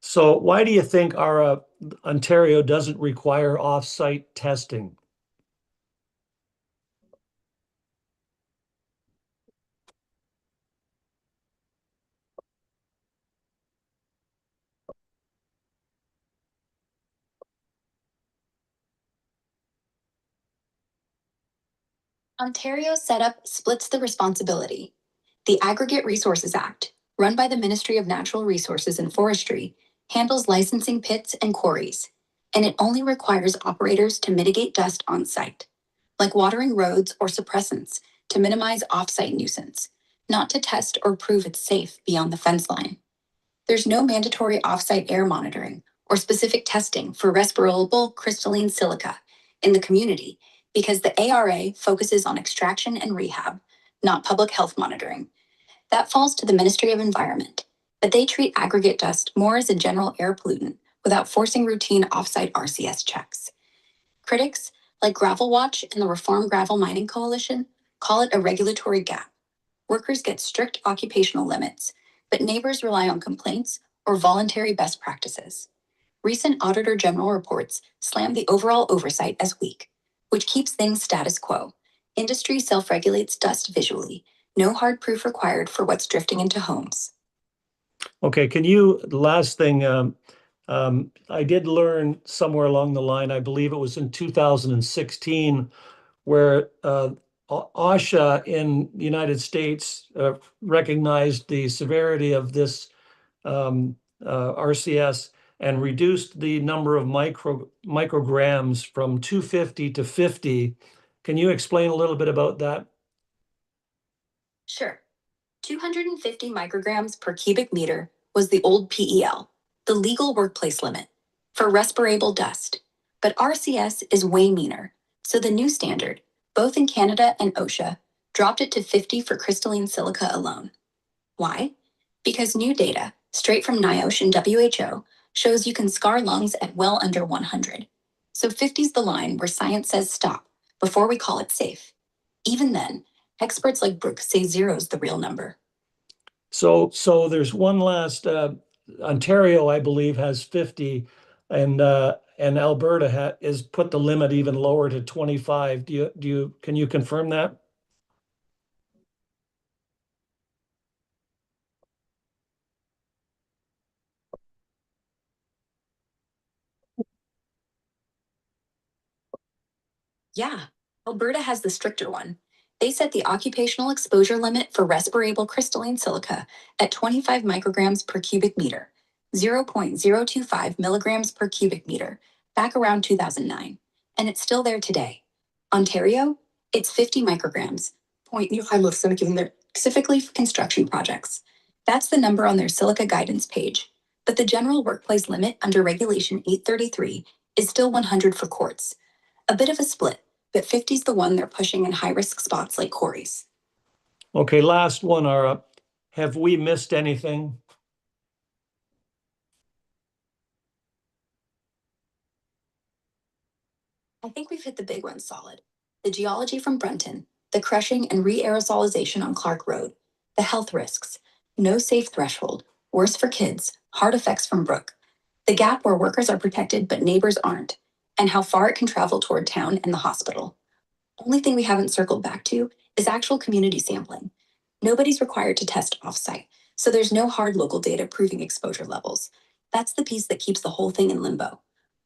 So why do you think our Ontario doesn't require off-site testing? Ontario's setup splits the responsibility. The Aggregate Resources Act, run by the Ministry of Natural Resources and Forestry, handles licensing pits and quarries, and it only requires operators to mitigate dust on site, like watering roads or suppressants to minimize off-site nuisance, not to test or prove it's safe beyond the fence line. There's no mandatory off-site air monitoring or specific testing for respirable crystalline silica in the community because the ARA focuses on extraction and rehab, not public health monitoring. That falls to the Ministry of Environment, but they treat aggregate dust more as a general air pollutant without forcing routine off-site RCS checks. Critics, like Gravel Watch and the Reform Gravel Mining Coalition, call it a regulatory gap. Workers get strict occupational limits, but neighbors rely on complaints or voluntary best practices. Recent Auditor General reports slam the overall oversight as weak, which keeps things status quo. Industry self-regulates dust visually. No hard proof required for what's drifting into homes. Okay, last thing, I did learn somewhere along the line, I believe it was in 2016, where OSHA in the United States recognized the severity of this RCS and reduced the number of micrograms from 250 to 50. Can you explain a little bit about that? Sure. 250 micrograms per cubic meter was the old PEL, the legal workplace limit, for respirable dust. But RCS is way meaner, so the new standard, both in Canada and OSHA, dropped it to 50 for crystalline silica alone. Why? Because new data, straight from NIOSH and WHO, shows you can scar lungs at well under 100. So 50's the line where science says stop, before we call it safe. Even then, experts like Brooks say zero's the real number. So there's one last, Ontario, I believe, has 50, and Alberta is put the limit even lower to 25. Can you confirm that? Yeah, Alberta has the stricter one. They set the occupational exposure limit for respirable crystalline silica at 25 micrograms per cubic meter, 0.025 milligrams per cubic meter, back around 2009. And it's still there today. Ontario, it's 50 micrograms, 0.05 specifically for construction projects. That's the number on their silica guidance page. But the general workplace limit under Regulation 833 is still 100 for quartz. A bit of a split, but 50 is the one they're pushing in high-risk spots like quarries. Okay, last one, Ara. Have we missed anything? I think we've hit the big ones solid. The geology from Brunton, the crushing and re-aerosolization on Clark Road, the health risks, no safe threshold, worse for kids, hard effects from Brook, the gap where workers are protected but neighbors aren't, and how far it can travel toward town and the hospital. Only thing we haven't circled back to is actual community sampling. Nobody's required to test offsite, so there's no hard local data proving exposure levels. That's the piece that keeps the whole thing in limbo.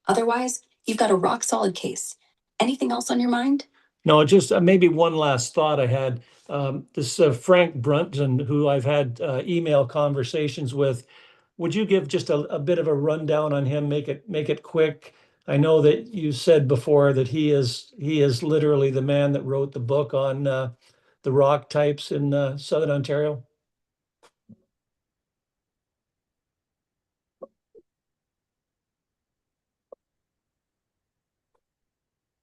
Otherwise, you've got a rock solid case. Anything else on your mind? No, just maybe one last thought I had. This Frank Brunton, who I've had email conversations with, would you give just a bit of a rundown on him? Make it quick. I know that you said before that he is literally the man that wrote the book on the rock types in Southern Ontario.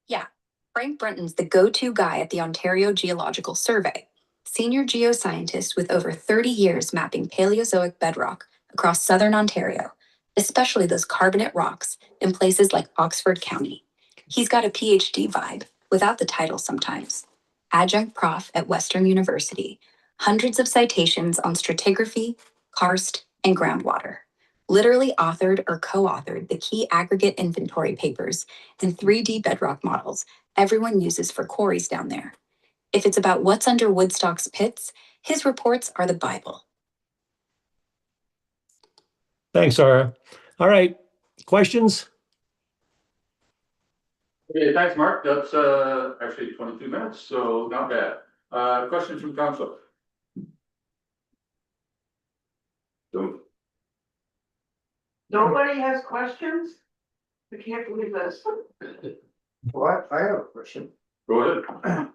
Yeah, Frank Brunton's the go-to guy at the Ontario Geological Survey, senior geoscientist with over 30 years mapping Paleozoic bedrock across southern Ontario, especially those carbonate rocks in places like Oxford County. He's got a PhD vibe, without the title sometimes. Adjunct prof at Western University, hundreds of citations on stratigraphy, karst, and groundwater. Literally authored or co-authored the key aggregate inventory papers and 3D bedrock models everyone uses for quarries down there. If it's about what's under Woodstock's pits, his reports are the Bible. Thanks, Ara. All right, questions? Okay, thanks, Mark. That's actually 22 minutes, so not bad. Questions from council? Don't. Nobody has questions? I can't believe this. Well, I have a question. Go ahead.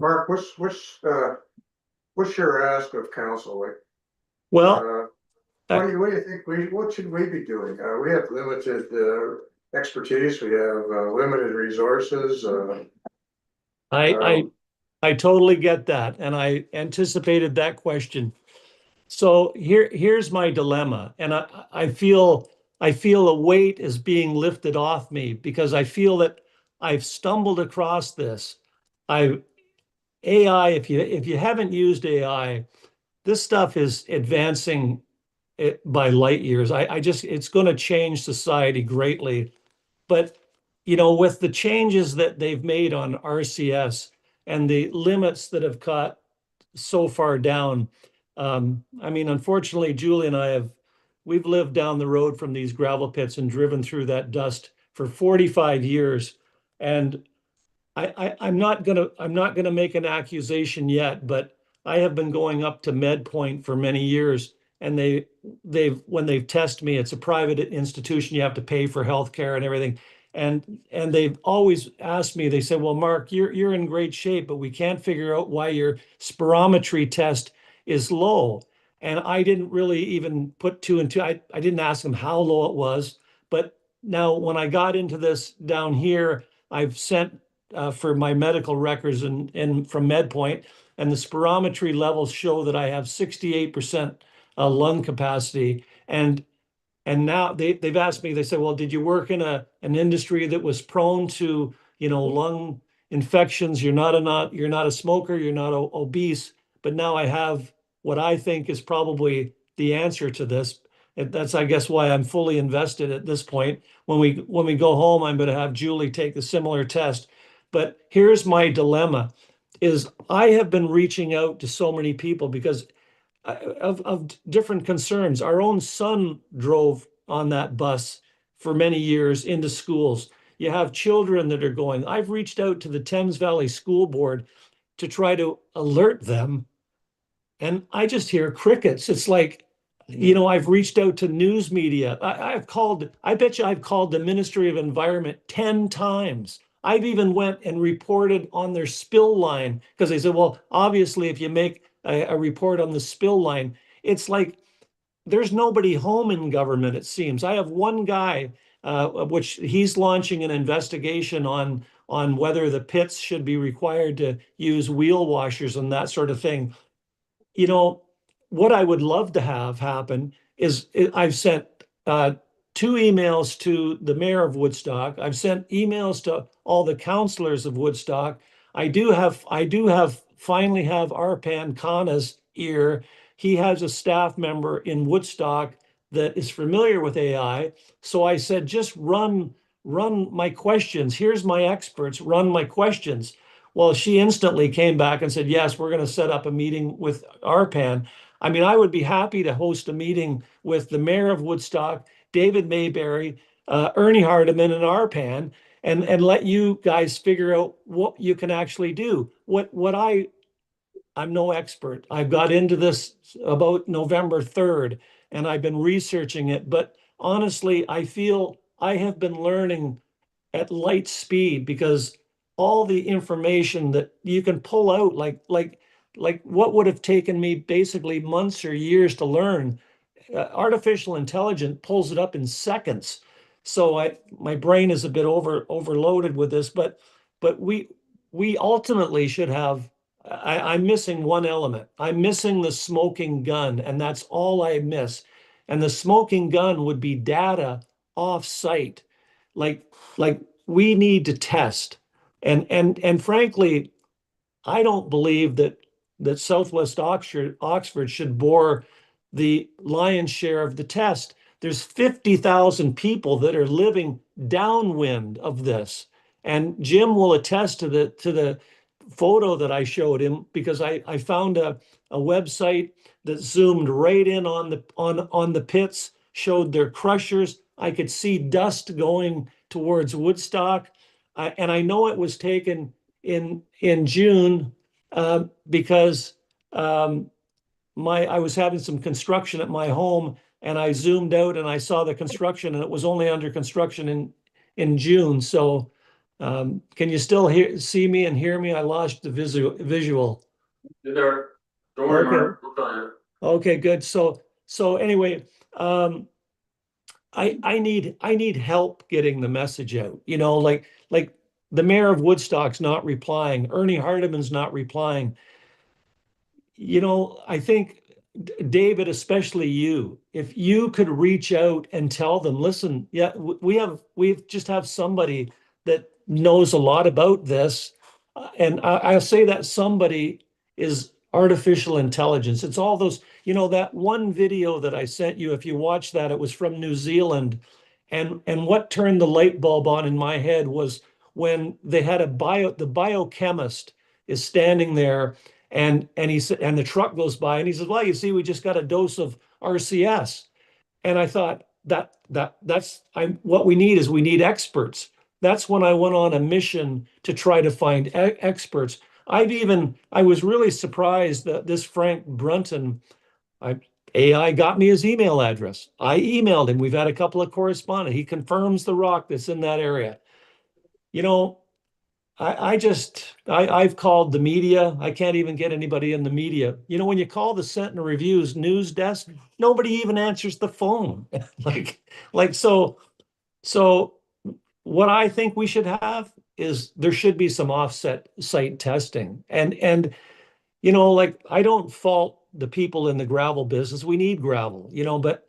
Mark, what's your ask of council? Like, Well, what do you think, what should we be doing? We have limited expertise, we have limited resources. I totally get that, and I anticipated that question. So here's my dilemma, and I feel a weight is being lifted off me because I feel that I've stumbled across this. AI, if you haven't used AI, this stuff is advancing it by light years. It's going to change society greatly. But with the changes that they've made on RCS and the limits that have cut so far down, unfortunately, Julie and we've lived down the road from these gravel pits and driven through that dust for 45 years. And I'm not gonna make an accusation yet, but I have been going up to MedPoint for many years, and when they've tested me, it's a private institution, you have to pay for healthcare and everything. And they've always asked me, they said, well, Mark, you're in great shape, but we can't figure out why your spirometry test is low. And I didn't really even put two and two. I didn't ask them how low it was. But now when I got into this down here, I've sent for my medical records and from MedPoint, and the spirometry levels show that I have 68% lung capacity. And now they've asked me, they said, well, did you work in an industry that was prone to, lung infections? You're not a smoker, you're not obese, but now I have what I think is probably the answer to this. And that's, I guess, why I'm fully invested at this point. When we go home, I'm going to have Julie take the similar test. But here's my dilemma, is I have been reaching out to so many people because of different concerns. Our own son drove on that bus for many years into schools. You have children that are going. I've reached out to the Thames Valley School Board to try to alert them, and I just hear crickets. It's like, I've reached out to news media. I bet you I've called the Ministry of Environment 10 times. I've even went and reported on their spill line because they said, well, obviously, if you make a report on the spill line, it's like there's nobody home in government, it seems. I have one guy, which he's launching an investigation on whether the pits should be required to use wheel washers and that sort of thing. You know, what I would love to have happen is I've sent 2 emails to the mayor of Woodstock. I've sent emails to all the councillors of Woodstock. I do have finally have Arpan Khanna's ear. He has a staff member in Woodstock that is familiar with AI. So I said, just run my questions. Here's my experts, run my questions. Well, she instantly came back and said, yes, we're going to set up a meeting with Arpan. I mean, I would be happy to host a meeting with the mayor of Woodstock, David Mayberry, Ernie Hardeman, and Arpan, and let you guys figure out what you can actually do. I'm no expert. I got into this about November 3rd, and I've been researching it. But honestly, I feel I have been learning at light speed because all the information that you can pull out, like what would have taken me basically months or years to learn, artificial intelligence pulls it up in seconds. So my brain is a bit overloaded with this, but we ultimately should have. I'm missing one element. I'm missing the smoking gun, and that's all I miss. And the smoking gun would be data off-site, like we need to test. And frankly, I don't believe that Southwest Oxford should bore the lion's share of the test. There's 50,000 people that are living downwind of this. And Jim will attest to the photo that I showed him because I found a website that zoomed right in on the pits, showed their crushers. I could see dust going towards Woodstock. And I know it was taken in June because I was having some construction at my home, and I zoomed out and I saw the construction, and it was only under construction in June. So can you still see me and hear me? I lost the visual. You're there. Don't worry, Okay. Mark. We'll tell you. Okay, good. So anyway, I need help getting the message out. You know, like the mayor of Woodstock's not replying. Ernie Hardeman's not replying. You know, I think David, especially you, if you could reach out and tell them, listen, yeah, we just have somebody that knows a lot about this, and I'll say that somebody is artificial intelligence. It's all those, you know, that one video that I sent you. If you watch that, it was from New Zealand, and what turned the light bulb on in my head was when they had the biochemist is standing there. And he said, and the truck goes by, and he says, "Well, you see, we just got a dose of RCS." And I thought that's what we need is we need experts. That's when I went on a mission to try to find experts. I was really surprised that this Frank Brunton, AI got me his email address. I emailed him. We've had a couple of correspondence. He confirms the rock that's in that area. You know, I've called the media. I can't even get anybody in the media. You know, when you call the Sentinel Review's news desk, nobody even answers the phone. So what I think we should have is there should be some offset site testing. And you know, like I don't fault the people in the gravel business. We need gravel, you know, but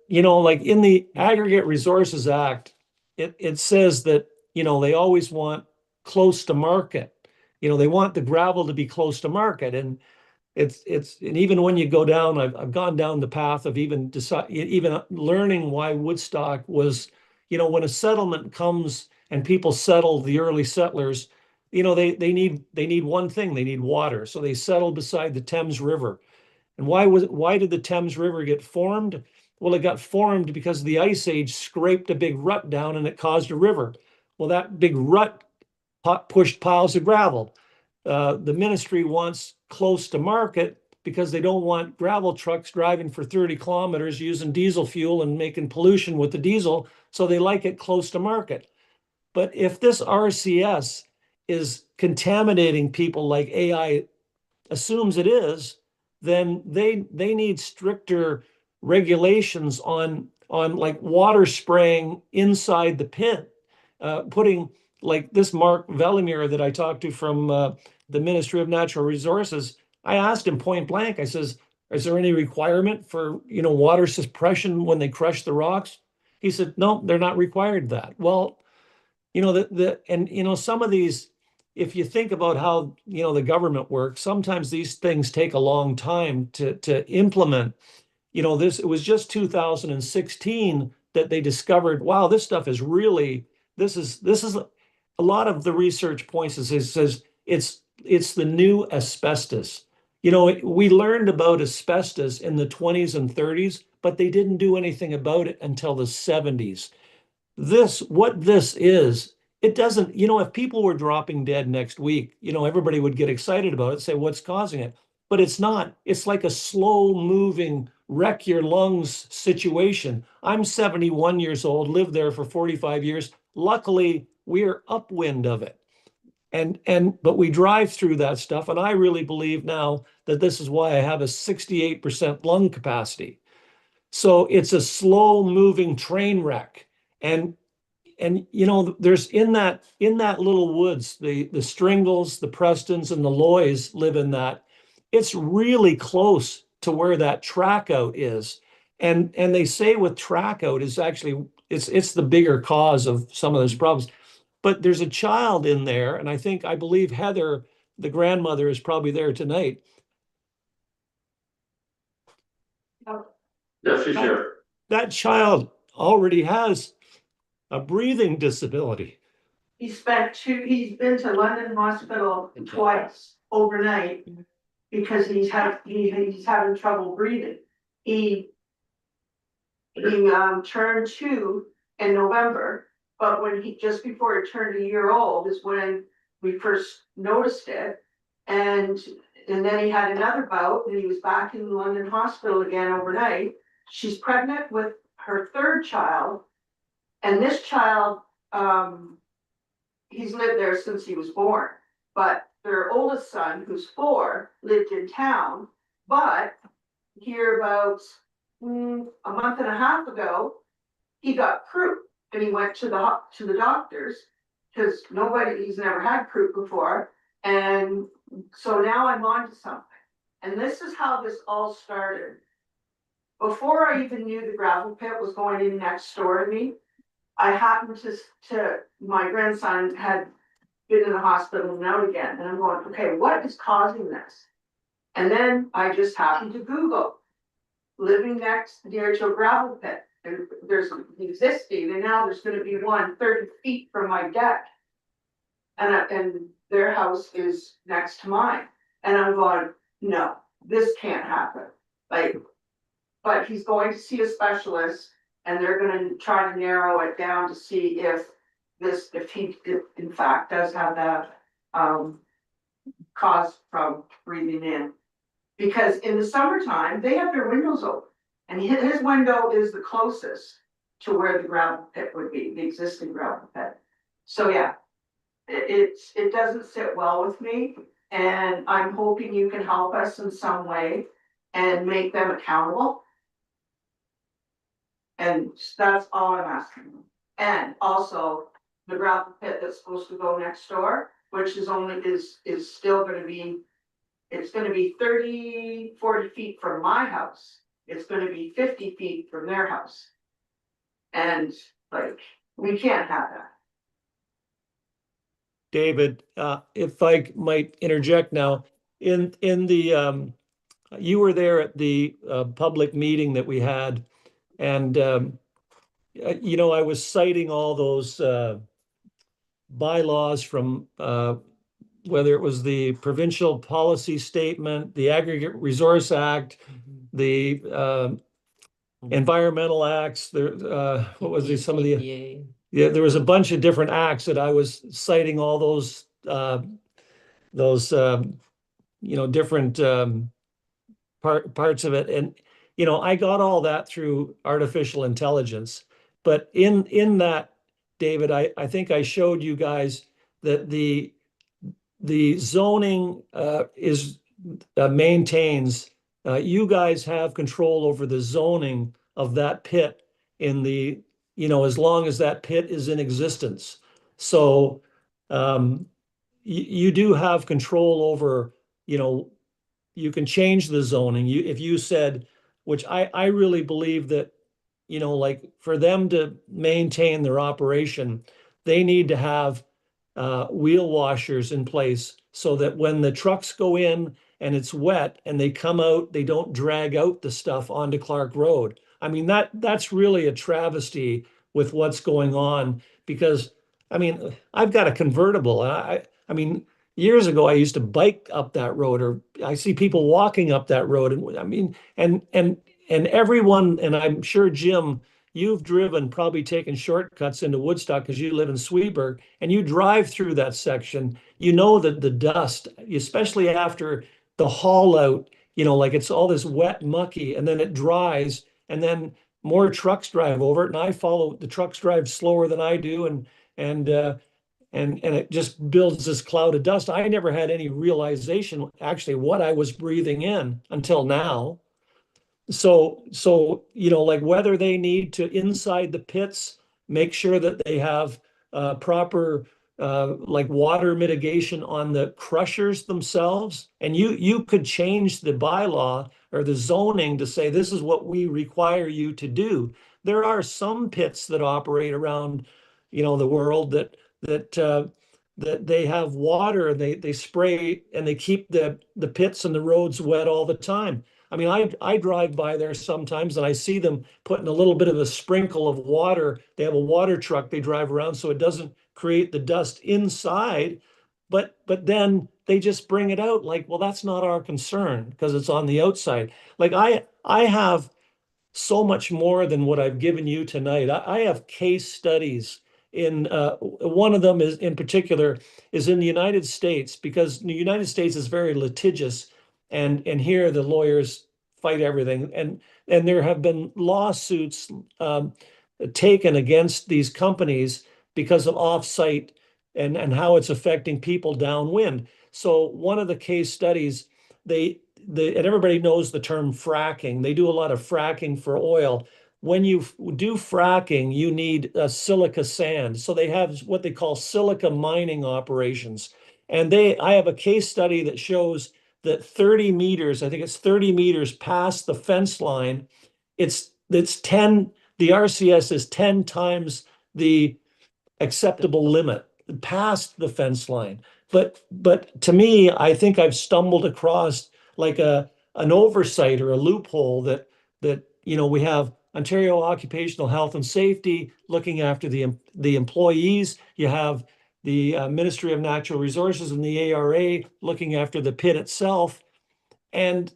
you know, like in the Aggregate Resources Act, it says that, you know, they always want close to market. You know, they want the gravel to be close to market. And and even when you go down, I've gone down the path of even learning why Woodstock was, you know, when a settlement comes and people settle, the early settlers, you know, they need one thing, they need water. So they settled beside the Thames River. And why did the Thames River get formed? Well, it got formed because the Ice Age scraped a big rut down and it caused a river. Well, that big rut pushed piles of gravel. The ministry wants close to market because they don't want gravel trucks driving for 30 kilometers using diesel fuel and making pollution with the diesel. So they like it close to market. But if this RCS is contaminating people like AI assumes it is, then they need stricter regulations on like water spraying inside the pit. Putting like this Mark Velimir that I talked to from the Ministry of Natural Resources, I asked him point blank, I says, is there any requirement for, water suppression when they crush the rocks? He said, no, they're not required that. Well, some of these, if you think about how, the government works, sometimes these things take a long time to implement. It was just 2016 that they discovered, wow, this stuff is really, this is a lot of the research points says it's the new asbestos. We learned about asbestos in the 20s and 30s, but they didn't do anything about it until the 70s. What this is, it doesn't, if people were dropping dead next week, everybody would get excited about it, say, what's causing it? But it's not. It's like a slow moving wreck your lungs situation. I'm 71 years old, lived there for 45 years. Luckily, we're upwind of it. But we drive through that stuff. And I really believe now that this is why I have a 68% lung capacity. So it's a slow moving train wreck. And there's in that little woods, the Stringles, the Prestons, and the Loys live in that. It's really close to where that track out is. And they say with track out is actually it's the bigger cause of some of those problems. But there's a child in there, and I believe Heather, the grandmother, is probably there tonight. Yes, she's here. That child already has a breathing disability. He's been to London Hospital twice overnight because he's having trouble breathing. He turned 2 in November, but just before he turned a year old is when we first noticed it. And then he had another bout and he was back in London Hospital again overnight. She's pregnant with her 3rd child. And this child, he's lived there since he was born, but their oldest son, who's 4, lived in town, but here about a month and a half ago, he got croup and he went to the doctors because he's never had croup before. And so now I'm on to something. And this is how this all started. Before I even knew the gravel pit was going in next door to me, I happened to my grandson had been in the hospital and out again. And I'm going, okay, what is causing this? And then I just happened to Google living near to a gravel pit. And there's existing, and now there's going to be one 30 feet from my deck. And their house is next to mine. And I'm going, no, this can't happen. But he's going to see a specialist. And they're going to try to narrow it down to see if he in fact does have that cause from breathing in. Because in the summertime, they have their windows open. And his window is the closest to where the gravel pit would be, the existing gravel pit. So yeah, it doesn't sit well with me. And I'm hoping you can help us in some way and make them accountable. And that's all I'm asking. And also the gravel pit that's supposed to go next door, which is still going to be, it's going to be 40 feet from my house. It's going to be 50 feet from their house. And we can't have that. David, if I might interject now, in the you were there at the public meeting that we had, and I was citing all those bylaws from whether it was the provincial policy statement, the Aggregate Resource Act, the environmental acts. What was it? Some of the there was a bunch of different acts that I was citing all those different parts of it, and I got all that through artificial intelligence. But in that David, I think I showed you guys that the zoning is maintains, you guys have control over the zoning of that pit in the, as long as that pit is in existence. So you do have control over, you can change the zoning. If you said, which I really believe that, like for them to maintain their operation, they need to have wheel washers in place so that when the trucks go in and it's wet and they come out, they don't drag out the stuff onto Clark Road. I mean, that's really a travesty with what's going on because, I mean, I've got a convertible. I mean, years ago, I used to bike up that road, or I see people walking up that road. And I mean, and everyone, and I'm sure Jim, you've driven, probably taken shortcuts into Woodstock because you live in Sweetburg, and you drive through that section, you know that the dust, especially after the haul out, like it's all this wet, mucky, and then it dries, and then more trucks drive over it, and I follow, the trucks drive slower than I do, and it just builds this cloud of dust. I never had any realization actually what I was breathing in until now. So, like whether they need to inside the pits, make sure that they have proper like water mitigation on the crushers themselves. And you could change the bylaw or the zoning to say, this is what we require you to do. There are some pits that operate around, the world that they have water and they spray and they keep the pits and the roads wet all the time. I mean, I drive by there sometimes and I see them putting a little bit of a sprinkle of water. They have a water truck they drive around so it doesn't create the dust inside. But then they just bring it out like, well, that's not our concern because it's on the outside. Like I have so much more than what I've given you tonight. I have case studies in one of them is in particular is in the United States because the United States is very litigious and here the lawyers fight everything and there have been lawsuits taken against these companies because of offsite and how it's affecting people downwind. So one of the case studies, and everybody knows the term fracking. They do a lot of fracking for oil. When you do fracking, you need silica sand. So they have what they call silica mining operations. And I have a case study that shows that 30 meters, I think it's 30 meters past the fence line, it's 10, the RCS is 10 times the acceptable limit past the fence line. But to me, I think I've stumbled across like an oversight or a loophole that we have Ontario Occupational Health and Safety looking after the employees. You have the Ministry of Natural Resources and the ARA looking after the pit itself. And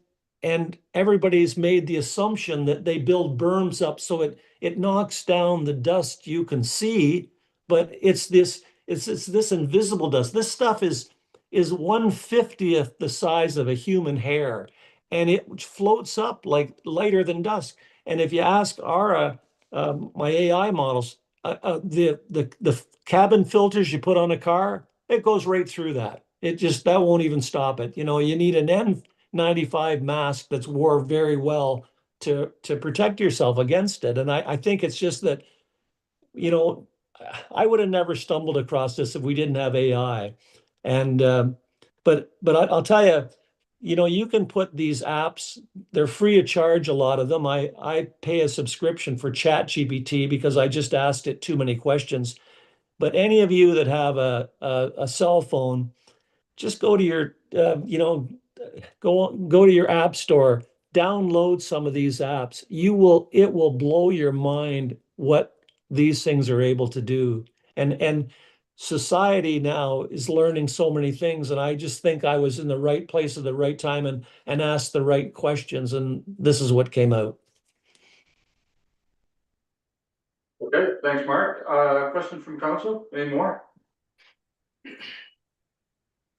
everybody's made the assumption that they build berms up so it knocks down the dust you can see, but it's this invisible dust. This stuff is 1/50th the size of a human hair, and it floats up like lighter than dust. And if you ask Ara, my AI models, the cabin filters you put on a car, it goes right through that. That won't even stop it. You need an N95 mask that's wore very well to protect yourself against it. And I think it's just that, I would have never stumbled across this if we didn't have AI. And but I'll tell you, you can put these apps, they're free of charge, a lot of them. I pay a subscription for ChatGPT because I just asked it too many questions. But any of you that have a cell phone, just go to your go to your app store, download some of these apps. It will blow your mind what these things are able to do. And society now is learning so many things. And I just think I was in the right place at the right time and asked the right questions. And this is what came out. Okay, thanks, Mark. Questions from council? Any more?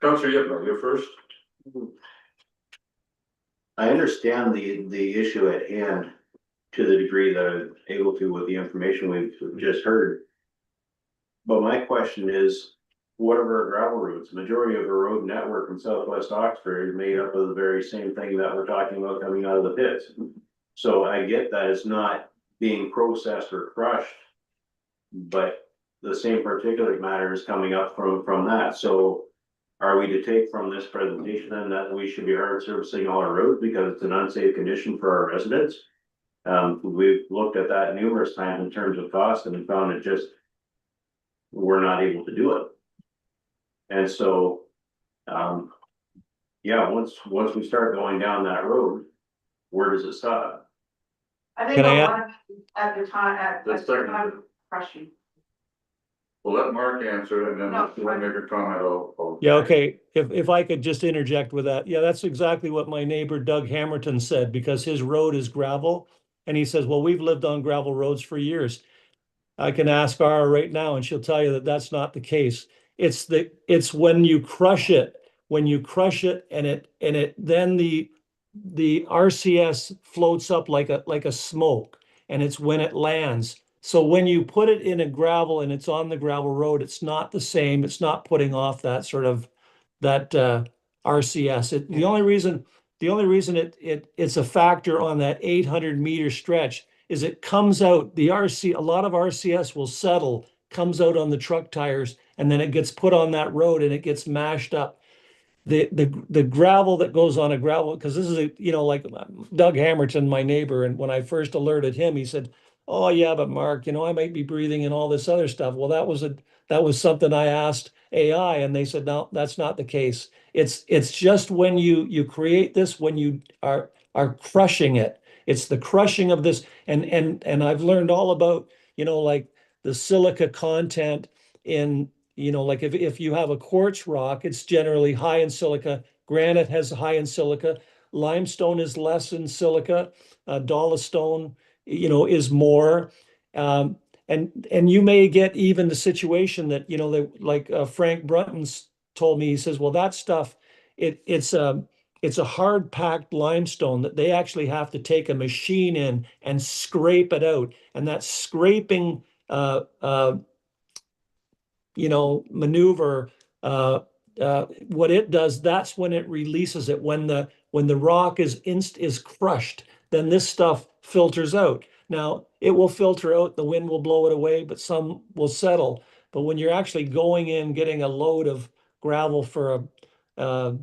Councilor Yipman, you're first. I understand the issue at hand to the degree that I'm able to with the information we've just heard. But my question is, what are our gravel roads? Majority of the road network in southwest Oxford is made up of the very same thing that we're talking about coming out of the pits. So I get that it's not being processed or crushed. But the same particulate matter is coming up from that, so. Are we to take from this presentation then that we should be hard servicing all our roads because it's an unsafe condition for our residents? We've looked at that numerous times in terms of cost and found it just. We're not able to do it. And so, yeah, once we start going down that road, where does it stop? I think Can I a add- lot at the time, at That's the second. time of crushing. We'll let Mark answer it, and then No, if you want to make a comment, I'll. Yeah, okay, if I could just interject with that, yeah, that's exactly what my neighbor Doug Hamilton said, because his road is gravel. And he says, well, we've lived on gravel roads for years. I can ask Ara right now and she'll tell you that that's not the case. It's when you crush it and then the RCS floats up like a smoke, and it's when it lands. So when you put it in a gravel and it's on the gravel road, it's not the same. It's not putting off that sort of RCS. The only reason it's a factor on that 800-meter stretch is it comes out, a lot of RCS will settle, comes out on the truck tires, and then it gets put on that road and it gets mashed up. The gravel that goes on a gravel, because this is like Doug Hamilton, my neighbor, and when I first alerted him, he said, oh yeah, but Mark, I might be breathing in all this other stuff. Well, that was something I asked AI, and they said, no, that's not the case. It's just when you create this, when you are crushing it. It's the crushing of this, and I've learned all about, like the silica content in, like if you have a quartz rock, it's generally high in silica. Granite has high in silica. Limestone is less in silica. Dolostone, is more. And you may get even the situation that, like Frank Brunton's told me, he says, well, that stuff, it's a hard packed limestone that they actually have to take a machine in and scrape it out. And that scraping, maneuver, what it does, that's when it releases it. When the rock is crushed, then this stuff filters out. Now, it will filter out, the wind will blow it away, but some will settle. But when you're actually going in, getting a load of gravel for a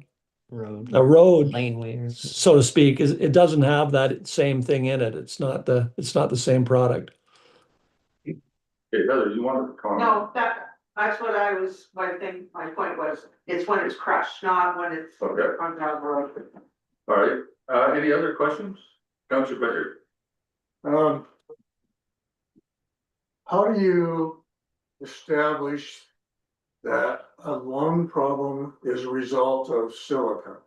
road, Laneway. so to speak, it doesn't have that same thing in it. It's not the same product. Okay, Heather, you wanted to comment? No, that's what my point was, it's when it's crushed, not when it's Okay. on the road. All right, any other questions? Councilor Becker? How do you establish that a lung problem is a result of silica?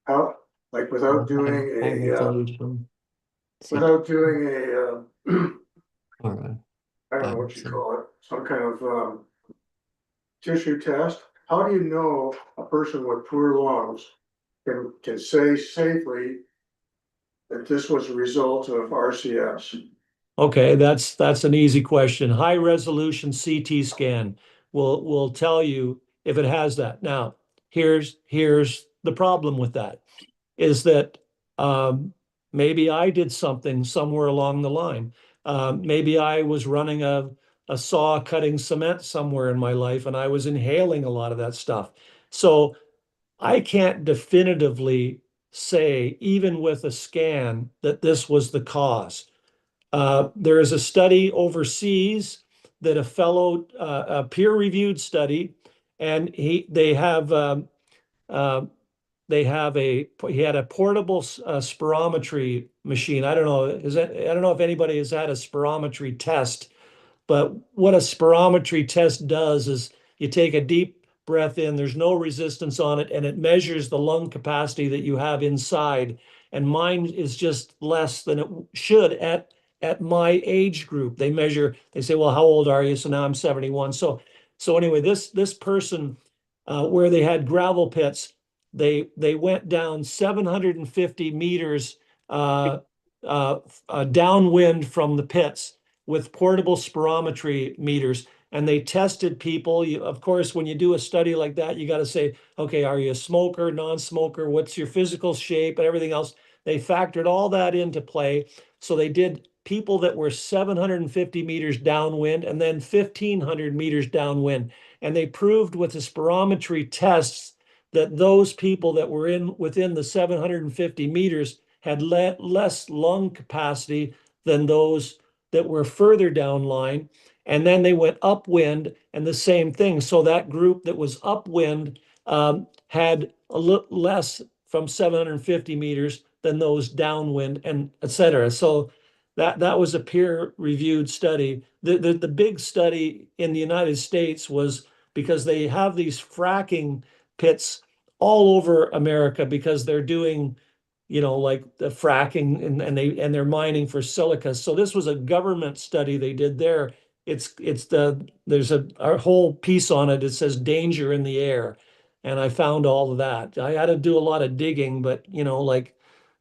How, like without doing I don't know what you call it, some kind of tissue test? How do you know a person with poor lungs can say safely that this was a result of RCS? Okay, that's an easy question. High resolution CT scan will tell you if it has that. Now, here's the problem with that, is that maybe I did something somewhere along the line. Maybe I was running a saw cutting cement somewhere in my life and I was inhaling a lot of that stuff. So I can't definitively say, even with a scan, that this was the cause. There is a study overseas that a peer-reviewed study, and he had a portable spirometry machine. I don't know if anybody has had a spirometry test, but what a spirometry test does is you take a deep breath in, there's no resistance on it, and it measures the lung capacity that you have inside. And mine is just less than it should at my age group. They say, well, how old are you? So now I'm 71. So anyway, this person, where they had gravel pits, they went down 750 meters downwind from the pits with portable spirometry meters. and they tested people. You, of course, when you do a study like that, you got to say, okay, are you a smoker, non-smoker? What's your physical shape and everything else? They factored all that into play. So they did people that were 750 meters downwind and then 1,500 meters downwind. And they proved with the spirometry tests that those people that were within the 750 meters had less lung capacity than those that were further downline. And then they went upwind and the same thing. So that group that was upwind had a little less from 750 meters than those downwind, and et cetera. So that was a peer-reviewed study. The big study in the United States was because they have these fracking pits all over America because they're doing, you know, like the fracking and they're mining for silica. So this was a government study they did there. There's a whole piece on it. It says danger in the air. And I found all of that. I had to do a lot of digging, but you know, like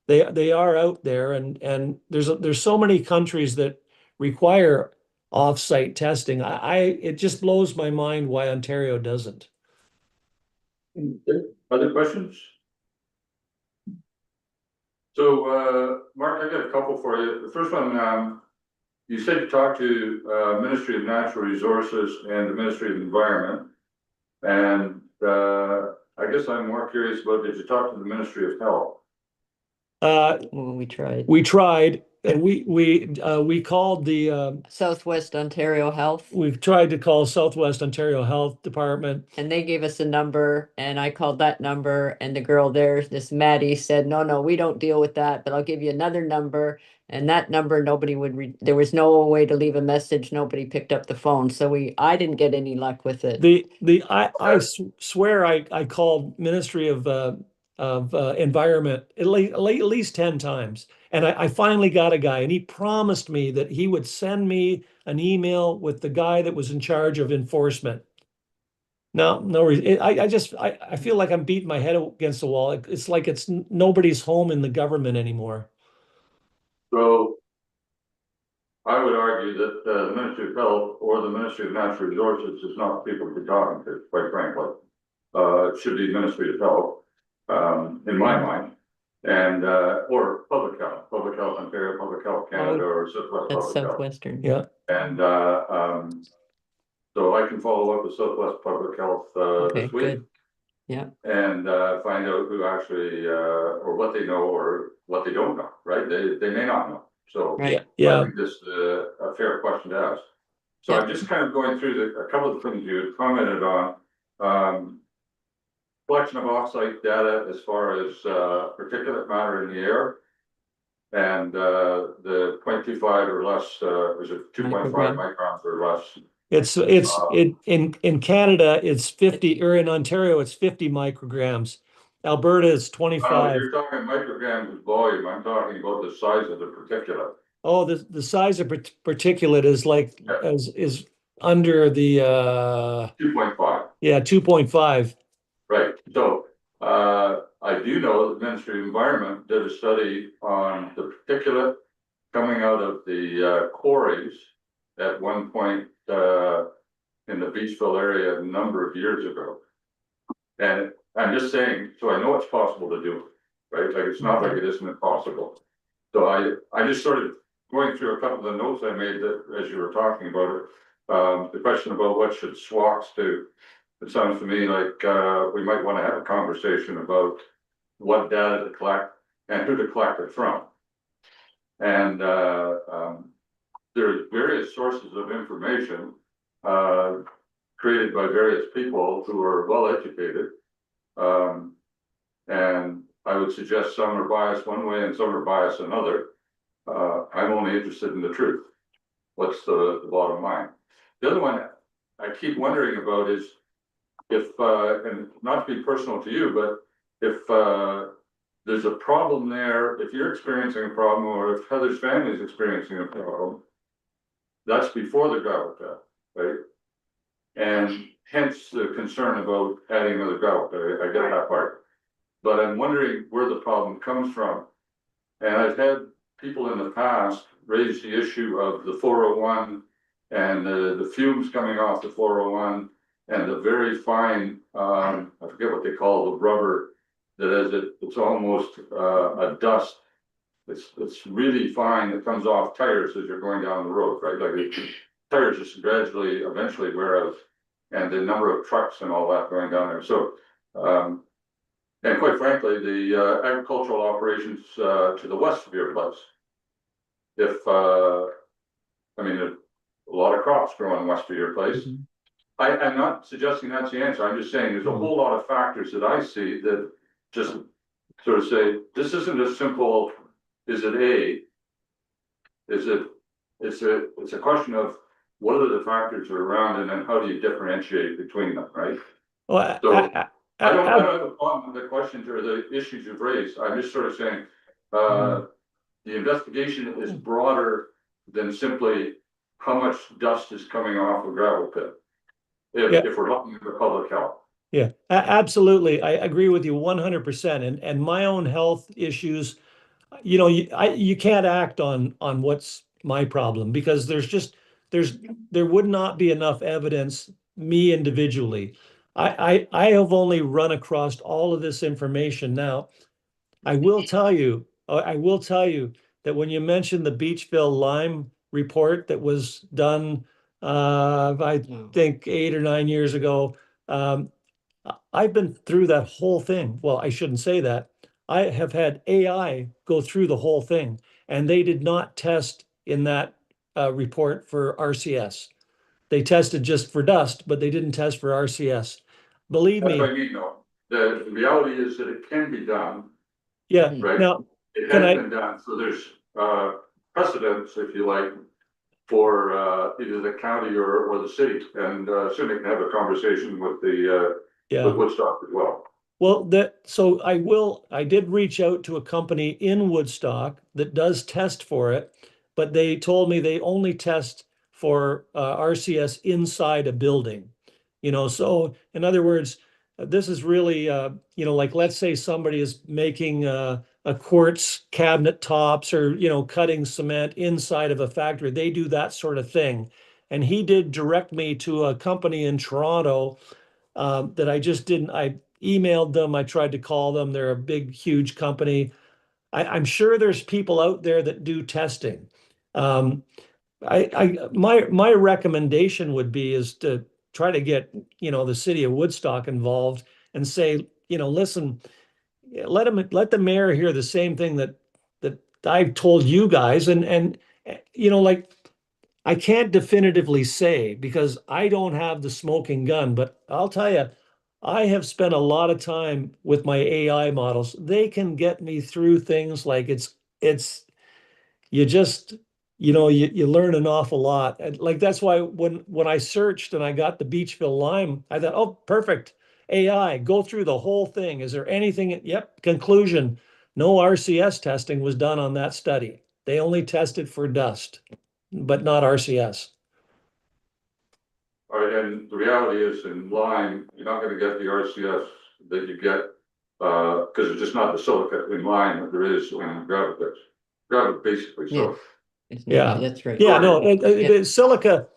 they are out there, and there's so many countries that require off-site testing. It just blows my mind why Ontario doesn't. Other questions? So, Mark, I got a couple for you. The first one, you said you talked to Ministry of Natural Resources and the Ministry of Environment. And I guess I'm more curious about, did you talk to the Ministry of Health? We tried. We tried, and we called the Southwest Ontario Health, we've tried to call Southwest Ontario Health Department. and they gave us a number, and I called that number, and the girl there, this Maddie, said, no, we don't deal with that, but I'll give you another number. And that number, nobody would there was no way to leave a message. Nobody picked up the phone. So I didn't get any luck with it. I swear I called Ministry of Environment at least 10 times. And I finally got a guy, and he promised me that he would send me an email with the guy that was in charge of enforcement. No reason. I feel like I'm beating my head against the wall. It's like it's nobody's home in the government anymore. So I would argue that the Ministry of Health or the Ministry of Natural Resources is not the people to be talking to, quite frankly. It should be Ministry of Health, in my mind, and or Public Health Ontario, Public Health Canada, or Southwest That's Public Health. Southwestern. Yeah. And so I can follow up with Southwest Public Health Okay, this week. good. Yeah. And find out who actually or what they know or what they don't know, right? They may not know. So Right. Yeah. I think this is a fair question to ask. So Yeah. I'm just kind of going through a couple of things you had commented on. Collection of offsite data as far as particulate matter in the air. And the 0.25 or less, was it 2.5 microns or less? It's in Canada, it's 50, or in Ontario, it's 50 micrograms. Alberta is 25. You're talking micrograms of volume. I'm talking about the size of the particulate. Oh, the size of particulate is like, Yeah. is under the 2.5. yeah, 2.5. Right, so I do know that the Ministry of Environment did a study on the particulate coming out of the quarries at one point in the Beachville area a number of years ago. And I'm just saying, so I know it's possible to do, right? Like, it's not like it isn't impossible. So I just sort of going through a couple of the notes I made that as you were talking about it, the question about what should SWOCs do. It sounds to me like we might want to have a conversation about what data to collect and who to collect it from. And there's various sources of information created by various people who are well educated. And I would suggest some are biased one way and some are biased another. I'm only interested in the truth. What's the bottom line? The other one I keep wondering about is if, and not to be personal to you, but if there's a problem there, if you're experiencing a problem or if Heather's family is experiencing a problem, that's before the gravel pit, right? And hence the concern about adding another gravel pit. I get that part. But I'm wondering where the problem comes from. And I've had people in the past raise the issue of the 401 and the fumes coming off the 401 and the very fine, I forget what they call the rubber that is, it's almost a dust. It's really fine that comes off tires as you're going down the road, right? Like the tires just gradually, eventually wear out. And the number of trucks and all that going down there. So, and quite frankly, the agricultural operations to the west of your place. If, I mean, there's a lot of crops growing west of your place. I'm not suggesting that's the answer. I'm just saying there's a whole lot of factors that I see that just sort of say, this isn't as simple, is it A? Is it, it's a question of what are the factors that are around and then how do you differentiate between them, right? Well, So I don't have a problem with the questions or the issues you've raised. I'm just sort of saying, the investigation is broader than simply how much dust is coming off a gravel pit. If we're looking at the public health. Yeah, absolutely. I agree with you 100%. And my own health issues, you know, you can't act on what's my problem because there would not be enough evidence, me individually. I have only run across all of this information. Now, I will tell you that when you mentioned the Beachville Lime report that was done, I think 8 or 9 years ago, I've been through that whole thing. Well, I shouldn't say that. I have had AI go through the whole thing, and they did not test in that report for RCS. They tested just for dust, but they didn't test for RCS. Believe That's me. what I mean, though. The reality is that it can be done. Yeah. Right. Now, it can has I? been done. So there's precedents, if you like, for either the county or the city, and certainly can have a conversation with the with Woodstock as well. Well, so I did reach out to a company in Woodstock that does test for it, but they told me they only test for RCS inside a building. You know, so in other words, this is really, you know, like let's say somebody is making a quartz cabinet tops or, you know, cutting cement inside of a factory. They do that sort of thing. And he did direct me to a company in Toronto that I just didn't, I emailed them, I tried to call them. They're a big, huge company. I'm sure there's people out there that do testing. My recommendation would be is to try to get, you know, the city of Woodstock involved and say, you know, listen, let the mayor hear the same thing that I've told you guys, and you know, like I can't definitively say because I don't have the smoking gun, but I'll tell you, I have spent a lot of time with my AI models. They can get me through things like it's you just, you know, you learn an awful lot. And like that's why when I searched and I got the Beachville Lime, I thought, oh, perfect. AI, go through the whole thing. Is there anything? Yep. Conclusion. No RCS testing was done on that study. They only tested for dust, but not RCS. All right, and the reality is in lime, you're not gonna get the RCS that you get, because it's just not the silica in lime that there is in gravel pits. Gravel basically, so. Yeah, that's right. Yeah, no, Yeah. silica,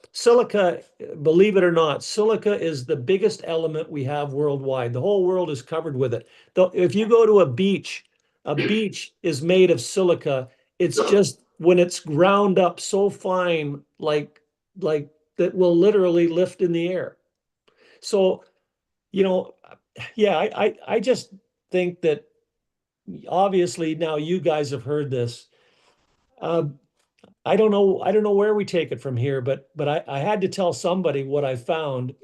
believe it or not, silica is the biggest element we have worldwide. The whole world is covered with it. Though, if you go to a beach is made of silica. It's just when it's ground up so fine, like that will literally lift in the air. So, you know, yeah, I just think that obviously now you guys have heard this. I don't know where we take it from here, but I had to tell somebody what I found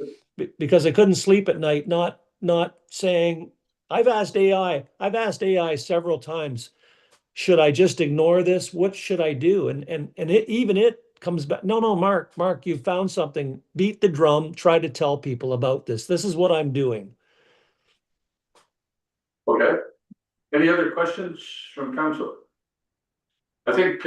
because I couldn't sleep at night, not saying I've asked AI several times, should I just ignore this? What should I do? And it comes back, no, Mark, you found something. Beat the drum, try to tell people about this. This is what I'm doing. Okay. Any other questions from council? I think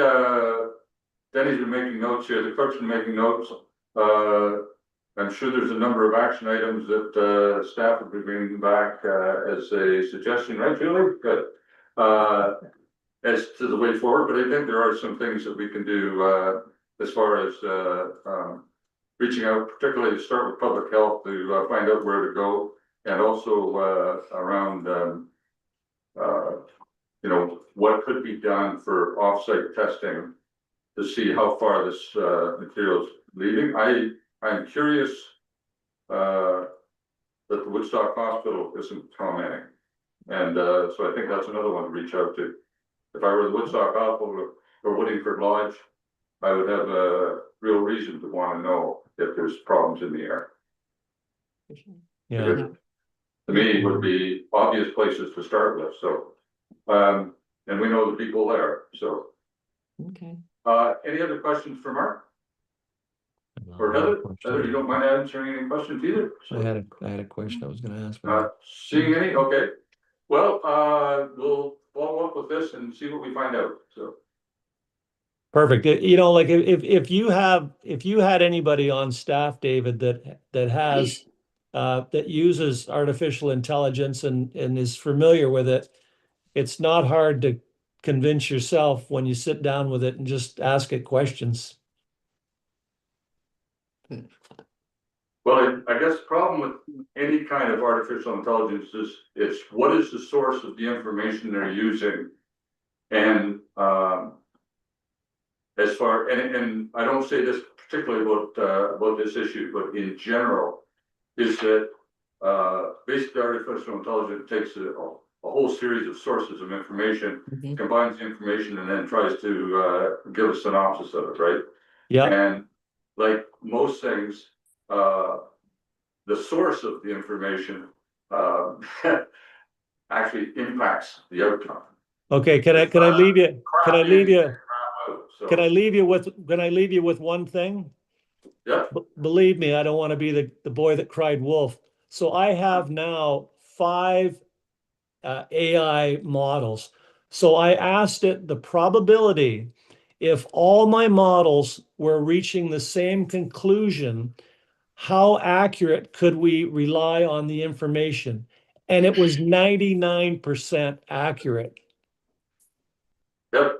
Denny's been making notes here, the clerk's been making notes. I'm sure there's a number of action items that staff will be bringing back as a suggestion, right, Julie? Good. As to the way forward, but I think there are some things that we can do as far as reaching out, particularly to start with public health, to find out where to go, and also around, you know, what could be done for offsite testing to see how far this material's leaving. I'm curious that the Woodstock Hospital isn't commenting. And so I think that's another one to reach out to. If I were the Woodstock Hospital or Woodingford Lodge, I would have a real reason to want to know if there's problems in the air. Yeah, Because to me, would be obvious places to start with, so. And we know the people there, so. Okay. Any other questions for Mark? Or Heather, you don't mind answering any questions either? I had a question I was gonna ask. but- Not seeing any, okay. Well, we'll follow up with this and see what we find out, so. perfect. You know, like if you had anybody on staff, David, that has that uses artificial intelligence and is familiar with it, it's not hard to convince yourself when you sit down with it and just ask it questions. Well, I guess the problem with any kind of artificial intelligence is what is the source of the information they're using? And as far, and I don't say this particularly about this issue, but in general, is that basically artificial intelligence takes a whole series of sources of information, Mhm. combines the information, and then tries to give a synopsis of it, right? Yeah, And like most things, the source of the information actually impacts the outcome. okay, can I leave you, can I leave you, So, can I leave you with one thing? yeah, Believe me, I don't want to be the boy that cried wolf. So I have now 5 AI models. So I asked it the probability if all my models were reaching the same conclusion, how accurate could we rely on the information? And it was 99% accurate. yep.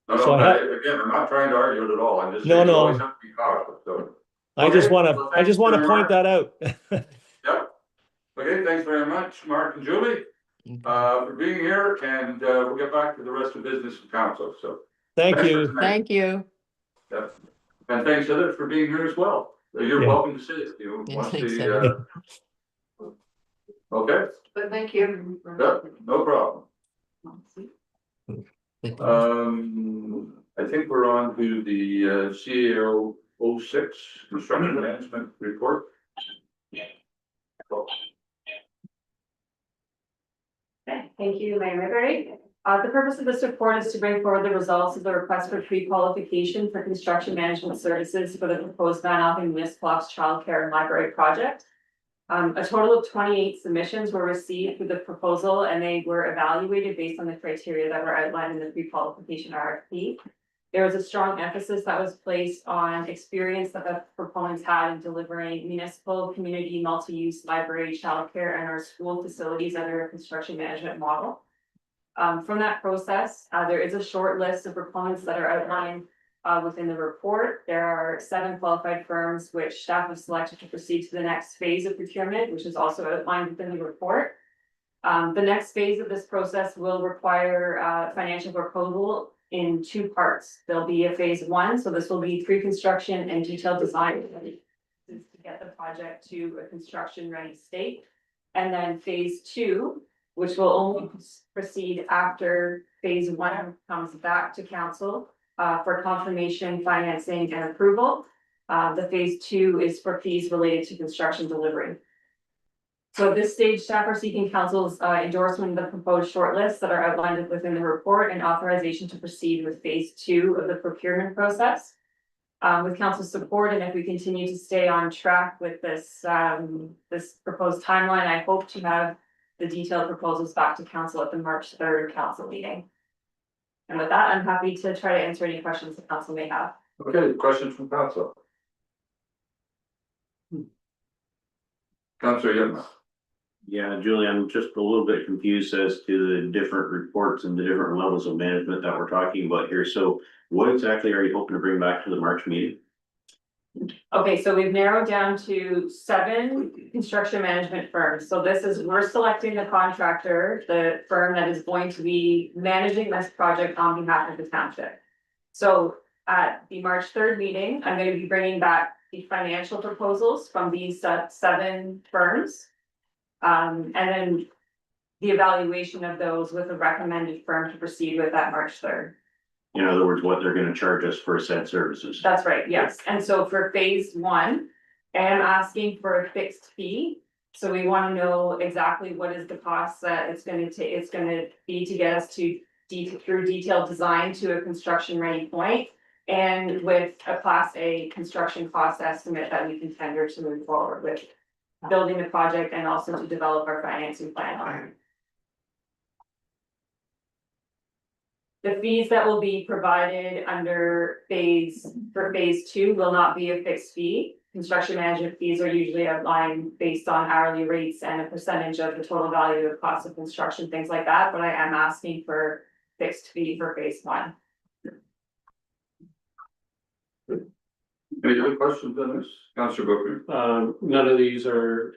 No, So no, I again, I'm not trying to argue it at all, I'm just No, saying you no. always have to be cautious, so. I just Okay, want to, well, I just thanks want to very point much. that out. Yep. Okay, thanks very much, Mark and Julie, for being here, and we'll get back to the rest of business of council, so. Thank thanks for you. tonight. Thank you. Yep. And thanks, Heather, for being here as well. You're Yeah. welcome to sit, you Yeah, want thanks, the, Heather. okay, But thank you. yep, no problem. I think we're on to the CAO 06 construction management report. Okay, thank you, Mayor Mayberry. The purpose of this report is to bring forward the results of the request for pre-qualification for construction management services for the proposed Van Alpine Municipal Childcare and Library project. A total of 28 submissions were received for the proposal, and they were evaluated based on the criteria that were outlined in the pre-qualification RFP. There was a strong emphasis that was placed on experience that the proponents had in delivering municipal, community, multi-use library, childcare, and our school facilities under a construction management model. From that process, there is a short list of proponents that are outlined within the report. There are 7 qualified firms which staff have selected to proceed to the next phase of procurement, which is also outlined within the report. The next phase of this process will require financial proposal in 2 parts. There'll be a phase 1, so this will be pre-construction and detailed design to get the project to a construction ready state. And then phase 2, which will only proceed after phase 1 comes back to council for confirmation, financing, and approval. The phase 2 is for fees related to construction delivery. So at this stage, staff are seeking council's endorsement of the proposed shortlists that are outlined within the report and authorization to proceed with phase 2 of the procurement process. With council's support, and if we continue to stay on track with this this proposed timeline, I hope to have the detailed proposals back to council at the March 3rd council meeting. And with that, I'm happy to try to answer any questions the council may have. Okay, questions from council? Councilor Yetman. Yeah, Julie, I'm just a little bit confused as to the different reports and the different levels of management that we're talking about here. So what exactly are you hoping to bring back to the March meeting? Okay, so we've narrowed down to 7 construction management firms. So this is, we're selecting the contractor, the firm that is going to be managing this project on behalf of the township. So at the March 3rd meeting, I'm gonna be bringing back the financial proposals from these 7 firms. And then the evaluation of those with a recommended firm to proceed with at March 3rd. In other words, what they're gonna charge us for said services. That's right, yes. And so for phase 1, I am asking for a fixed fee. So we want to know exactly what is the cost that it's gonna take, it's gonna be to get us to through detailed design to a construction ready point. And with a class A construction cost estimate that we can tender to move forward with building the project and also to develop our financing plan on it. The fees that will be provided under for phase 2 will not be a fixed fee. Construction management fees are usually outlined based on hourly rates and a percentage of the total value of cost of construction, things like that, but I am asking for fixed fee for phase 1. Any other questions on this? Councillor Booker? None of these are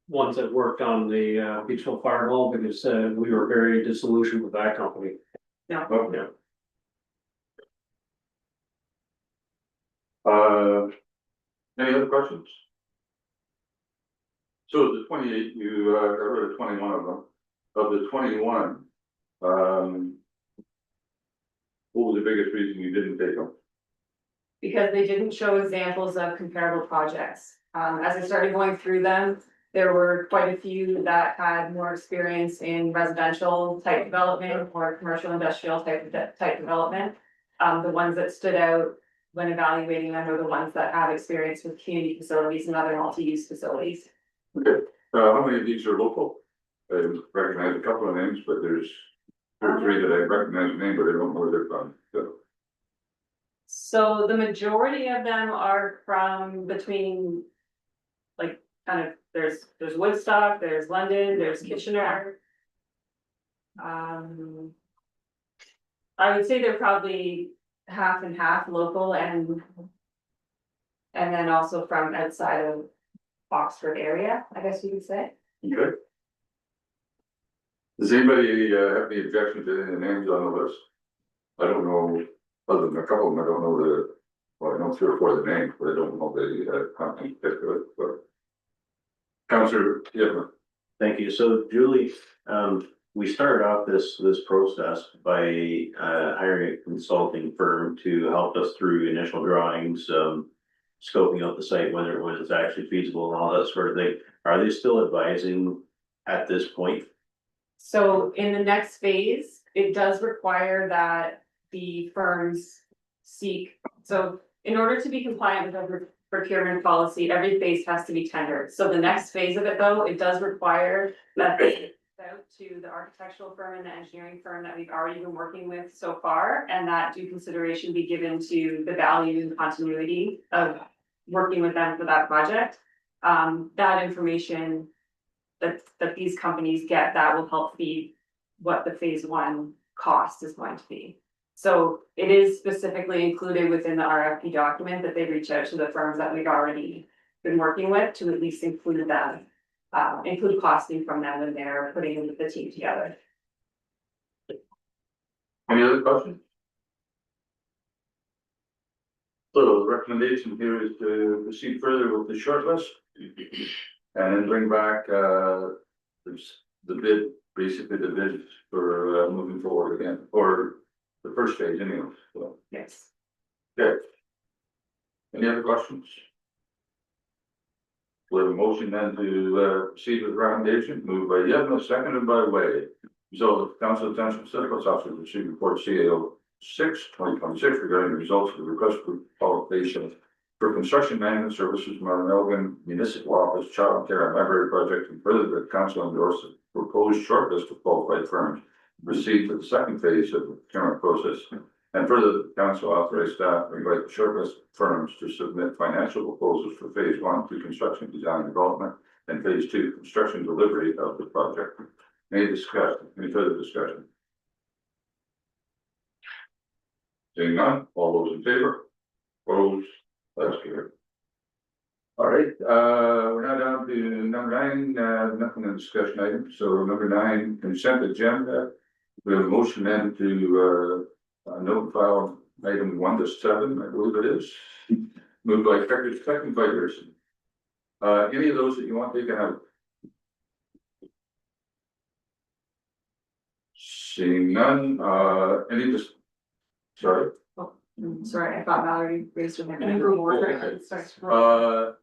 ones that worked on the Beachville Fire Hall because we were very disillusioned with that company. No. Okay. Any other questions? So the 28, you got rid of 21 of them. Of the 21, what was the biggest reason you didn't take them? Because they didn't show examples of comparable projects. As I started going through them, there were quite a few that had more experience in residential type development or commercial industrial type development. The ones that stood out when evaluating them are the ones that have experience with community facilities and other multi-use facilities. Okay, how many of these are local? I recognize a couple of names, but there's 2 or 3 that I recognize the name, but I don't know where they're from. So the majority of them are from between, like, kind of, there's Woodstock, there's London, there's Kitchener. I would say they're probably half and half local and then also from outside of Oxford area, I guess you could say. Okay. Does anybody have any objection to any names on the list? I don't know, other than a couple of them, I don't know well, I know 3 or 4 of the names, but I don't know the company that do it, but. Councillor, yeah. Thank you. So Julie, we started off this process by hiring a consulting firm to help us through initial drawings, scoping out the site, whether it was actually feasible and all that sort of thing. Are they still advising at this point? So in the next phase, it does require that the firms seek, so in order to be compliant with our procurement policy, every phase has to be tendered. So the next phase of it, though, it does require that they out to the architectural firm and the engineering firm that we've already been working with so far, and that due consideration be given to the value and continuity of working with them for that project. That information that these companies get, that will help feed what the phase 1 cost is going to be. So it is specifically included within the RFP document that they reach out to the firms that we've already been working with to at least include them, include costing from them when they're putting the team together. Any other questions? So the recommendation here is to proceed further with the short list. And then bring back, the bid, basically the bid for, moving forward again, or the first phase anyway, so. Yes. Okay. Any other questions? We have a motion then to, proceed with the recommendation, moved by Yevna, seconded by Wade. So the Council of Township Civil Officers received report CAO 6/2026 regarding the results of the request for qualification for construction management services from our Melbourne Municipal Office Child Care and Library Project, and further the council endorsed the proposed shortlist of qualified firms. Proceed to the second phase of the procurement process, and further the council authorized staff to invite the shortlist firms to submit financial proposals for phase 1 to construction design and development, and phase 2 construction delivery of the project. Any discussion? Any further discussion? Seeing none, all those in favor? Opposed? That's carried. All right, we're now down to number 9, nothing in discussion item, so number 9, consent agenda. We have a motion then to, note file item 1 to 7, I believe it is. Moved by Pecker, second by Pearson. Any of those that you want taken out? Seeing none, any just, sorry? Sorry, I thought Mallory raised her hand. Okay. Sorry.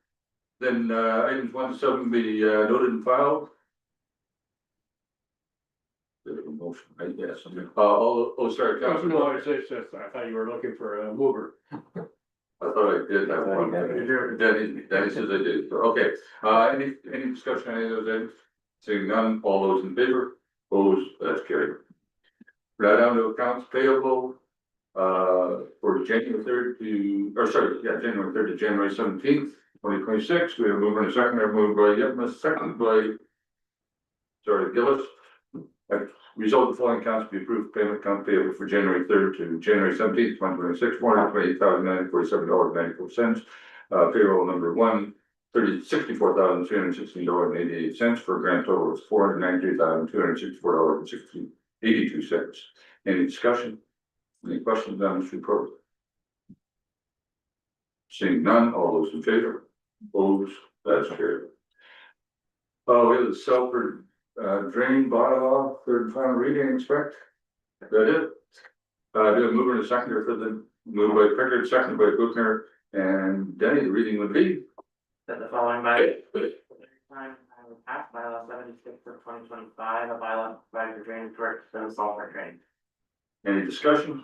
Then, items 1 to 7 be, noted and filed. Bit of a motion, right? Yes. Sorry, Councilor. No, it's just, I thought you were looking for a mover. I thought I did have one. Denny says I did. Okay, any discussion on any of those items? Seeing none, all those in favor, opposed, that's carried. Right down to accounts payable, for January 3rd to, January 3rd to January 17th, 2026. We have a mover and a second, moved by Yepma, second by, Gillis. Result of the following accounts be approved payment account payable for January 3rd to January 17th, 2026, $428,947.94. Payroll number 1, $64,316.88 for a grand total of $493,264.82. Any discussion? Any questions on this report? Seeing none, all those in favor? Opposed? That's carried. We have the Selford drain bylaw, third and final reading, expect. That it? Do a mover and a seconder for the move by Pickard, seconded by Buchner and Denny. The reading would be. That the following by time I would pass bylaw 76 for 2025, a bylaw providing for drainage works for the sulfur drain. Any discussion?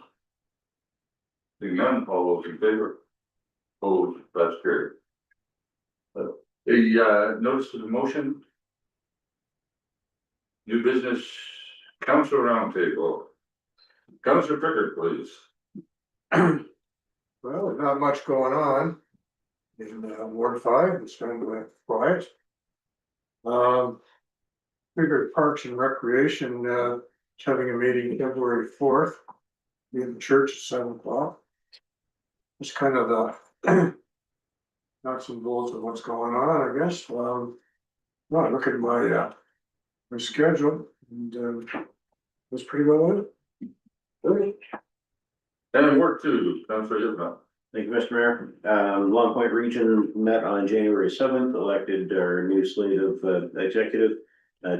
Seeing none, all those in favor? Opposed? That's carried. The notice of the motion. New business council roundtable. Councilor Pickard, please. Well, there's not much going on in Ward 5, it's kind of quiet. Figured Parks and Recreation, having a meeting February 4th, in the church at 7 o'clock. It's kind of the nuts and bolts of what's going on, I guess. Well, I look at my schedule and that's pretty well it. And work too, Councilor Yipman. Thank you, Mr. Mayor. Long Point Region met on January 7th, elected our new slate of executive.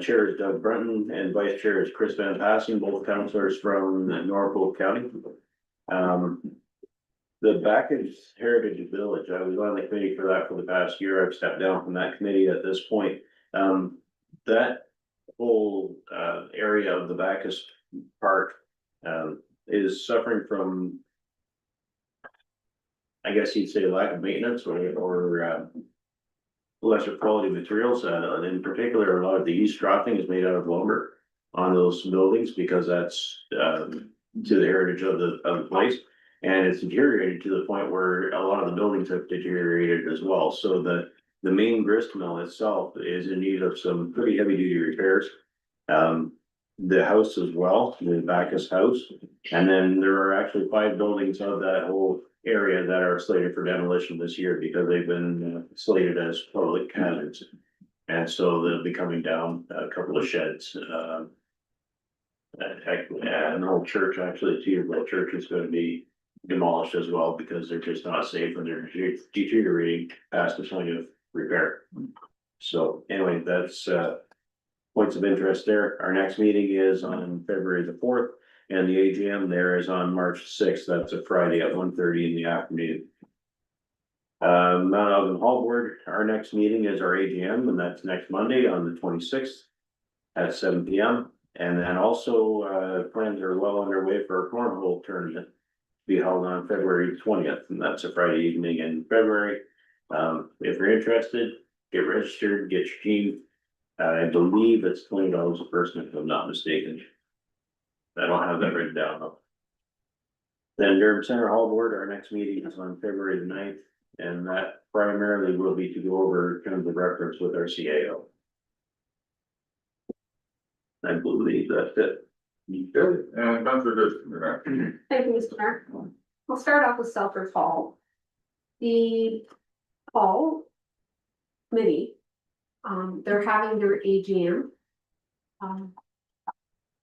Chair is Doug Brunton and Vice Chair is Chris Van Passen, both councillors from Norfolk County. The Bacchus Heritage Village, I was on the committee for that for the past year. I've stepped down from that committee at this point. That whole area of the Bacchus Park is suffering from, I guess you'd say, lack of maintenance or lesser quality materials. And in particular, a lot of the east dropping is made out of lumber on those buildings because that's to the heritage of the place. And it's deteriorated to the point where a lot of the buildings have deteriorated as well. So the main grist mill itself is in need of some pretty heavy duty repairs. The house as well, the Bacchus house. And then there are actually 5 buildings of that whole area that are slated for demolition this year because they've been slated as public hazards. And so they'll be coming down a couple of sheds. An old church, actually, the Teeterboro Church is going to be demolished as well because they're just not safe and they're deteriorating past the point of repair. So anyway, that's points of interest there. Our next meeting is on February the 4th and the AGM there is on March 6th. That's a Friday at 1:30 in the afternoon. Mount Elgin Hall Board, our next meeting is our AGM and that's next Monday on the 26th at 7 p.m. And then also plans are well underway for a cornhole tournament to be held on February 20th, and that's a Friday evening in February. If you're interested, get registered, get your team. I believe it's $20 a person, if I'm not mistaken. I don't have that written down though. Then Durham Center Hall Board, our next meeting is on February the 9th, and that primarily will be to go over terms of reference with our CAO. I believe that's it. Okay, and Councilor Dixon. Thank you, Mr. Mayor. We'll start off with Selfridge Hall. The hall committee. They're having their AGM.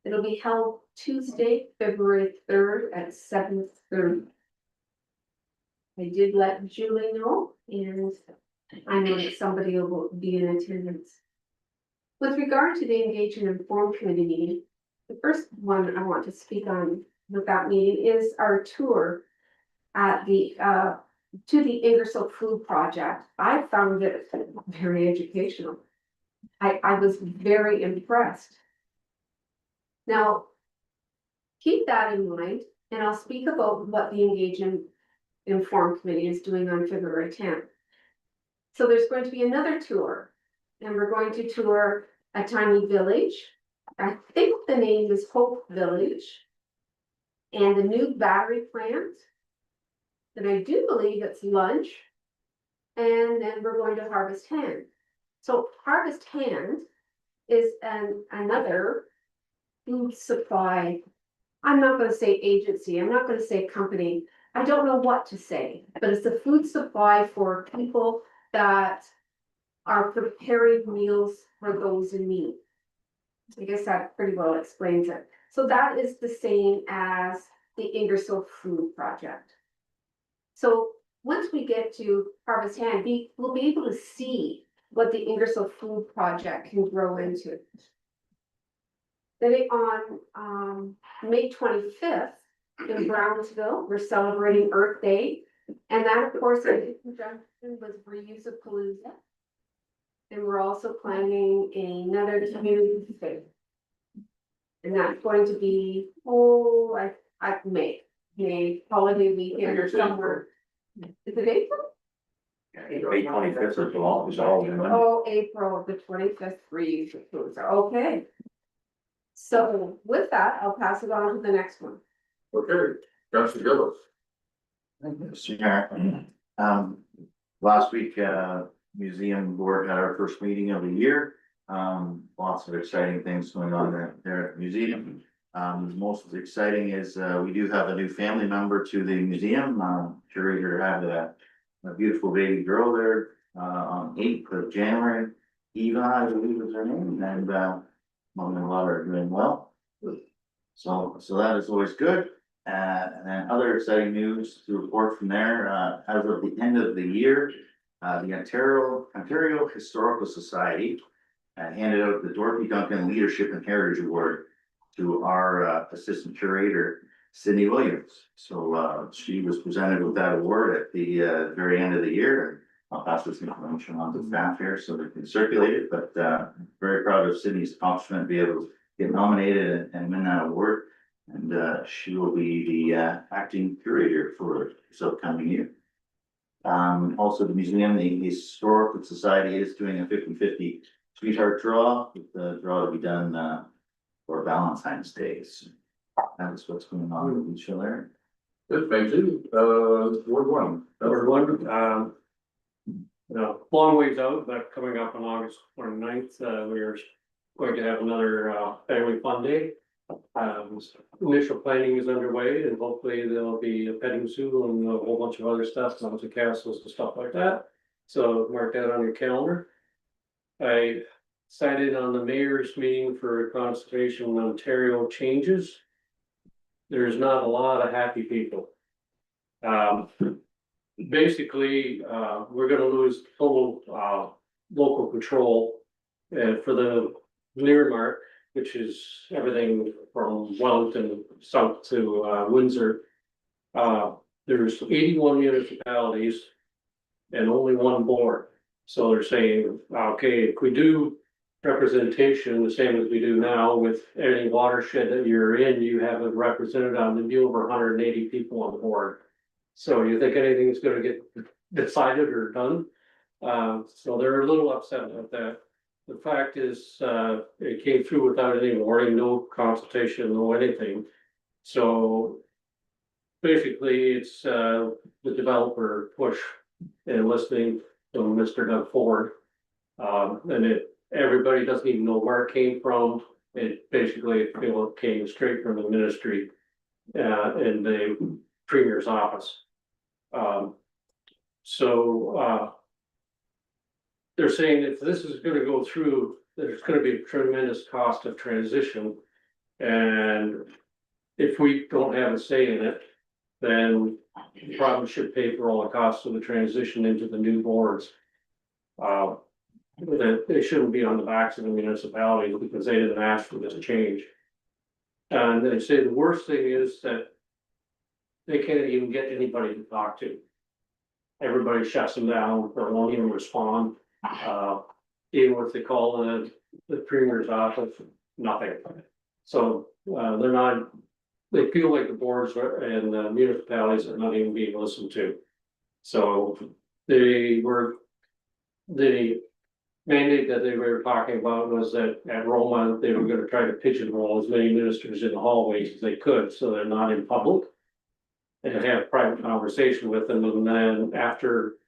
It'll be held Tuesday, February 3rd at 7:30. I did let Julie know, and I know that somebody will be in attendance. With regard to the Engage and Inform Committee meeting, the first one I want to speak on with that meeting is our tour at the, to the Ingersoll Food Project. I found it very educational. I was very impressed. Now, keep that in mind, and I'll speak about what the Engage and Inform Committee is doing on February 10th. So there's going to be another tour, and we're going to tour a tiny village. I think the name is Hope Village. And the new battery plant. And I do believe it's lunch. And then we're going to Harvest Hand. So Harvest Hand is another food supply. I'm not going to say agency, I'm not going to say company. I don't know what to say, but it's a food supply for people that are preparing meals for those in need. I guess that pretty well explains it. So that is the same as the Ingersoll Food Project. So once we get to Harvest Hand, we'll be able to see what the Ingersoll Food Project can grow into. Then on May 25th in Brownsville, we're celebrating Earth Day. And that, of course, in conjunction with Reuse-a-Palooza. And we're also planning another community fair. And that's going to be, May holiday weekend or somewhere. Is it April? May 25th is all, Oh, April the 25th, Reuse-a-Palooza, okay. So with that, I'll pass it on to the next one. Okay, Councilor Gillis. Thank you, Mr. Chair. Last week, museum board had our first meeting of the year. Lots of exciting things going on there at the museum. Most exciting is, we do have a new family member to the museum. Curator had a beautiful baby girl there, on 8th of January. Eva, I believe is her name, and, mom and daughter are doing well. So that is always good. And then other exciting news to report from there, as of the end of the year, the Ontario Historical Society handed out the Dorothy Duncan Leadership and Heritage Award to our assistant curator, Sydney Williams. So she was presented with that award at the very end of the year. I'll pass this information on to staff here so they can circulate it, but very proud of Sydney's accomplishment to be able to get nominated and win that award. And she will be the acting curator for this upcoming year. Also the museum, the Historical Society is doing a 50-50 sweetheart draw, with the draw to be done for Valentine's Day. So that's what's going on with each other. Good, thank you. Ward one. Long ways out, but coming up on August 29th, we are going to have another family fun day. Initial planning is underway, and hopefully there'll be a petting zoo and a whole bunch of other stuff, lots of castles and stuff like that. So mark that on your calendar. I decided on the mayor's meeting for Conservation Ontario changes. There's not a lot of happy people. Basically, we're gonna lose total local control for the Lear Mark, which is everything from Wellington south to Windsor. There's 81 municipalities and only one board. So they're saying, okay, if we do representation the same as we do now, with any watershed that you're in, you have a representative on the deal over 180 people on the board. So you think anything's gonna get decided or done? So they're a little upset about that. The fact is, it came through without any warning, no consultation, no anything. So basically, it's the developer push and listening to Mr. Doug Ford. And everybody doesn't even know where it came from. It basically came straight from the ministry and the premier's office. they're saying if this is gonna go through, there's gonna be a tremendous cost of transition. And if we don't have a say in it, then we probably should pay for all the costs of the transition into the new boards. That they shouldn't be on the backs of the municipalities because they didn't ask for this change. And they say the worst thing is that they can't even get anybody to talk to. Everybody shuts them down or won't even respond. Even if they call the premier's office, nothing. So, they're not, they feel like the boards and the municipalities are not even being listened to. So the mandate that they were talking about was that at Roma, they were gonna try to pigeonhole as many ministers in the hallways as they could, so they're not in public. And have private conversation with them, and then after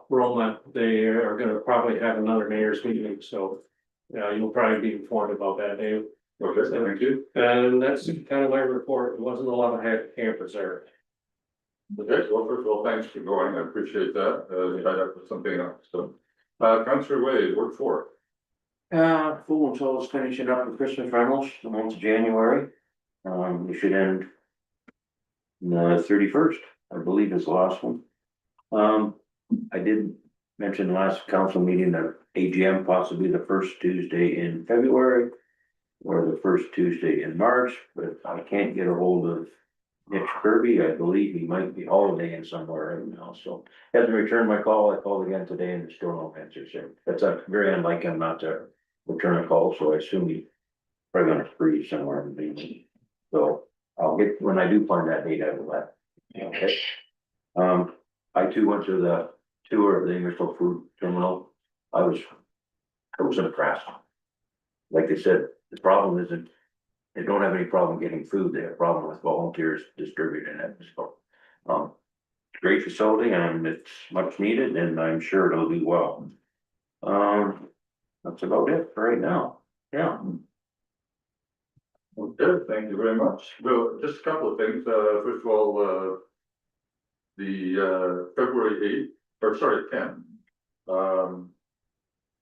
Roma, they are gonna probably have another mayor's meeting, so. You'll probably be informed about that, Dave. Okay, thank you. And that's kind of my report. It wasn't a lot of campers there. Okay, well, first of all, thanks for going, I appreciate that, you had up with something else, so. Councillor Wade, Ward 4. Full until it's finishing up with Christmas rentals, the month of January. We should end the 31st, I believe is the last one. I did mention last council meeting that AGM possibly the first Tuesday in February or the first Tuesday in March, but I can't get a hold of Nick Kirby. I believe he might be holidaying somewhere right now, so hasn't returned my call. I called again today and there's still no answer. So that's very unlike him not to return a call, so I assume he probably gonna freeze somewhere in the evening. So I'll get, when I do find that date, I will let. Okay. I too went to the tour of the Ingersoll Food Terminal. I was impressed. Like they said, the problem isn't, they don't have any problem getting food, they have a problem with volunteers distributing it, so. Great facility and it's much needed and I'm sure it'll do well. That's about it for right now, yeah. Okay, thank you very much. Well, just a couple of things, first of all, the February 8th, or sorry, 10.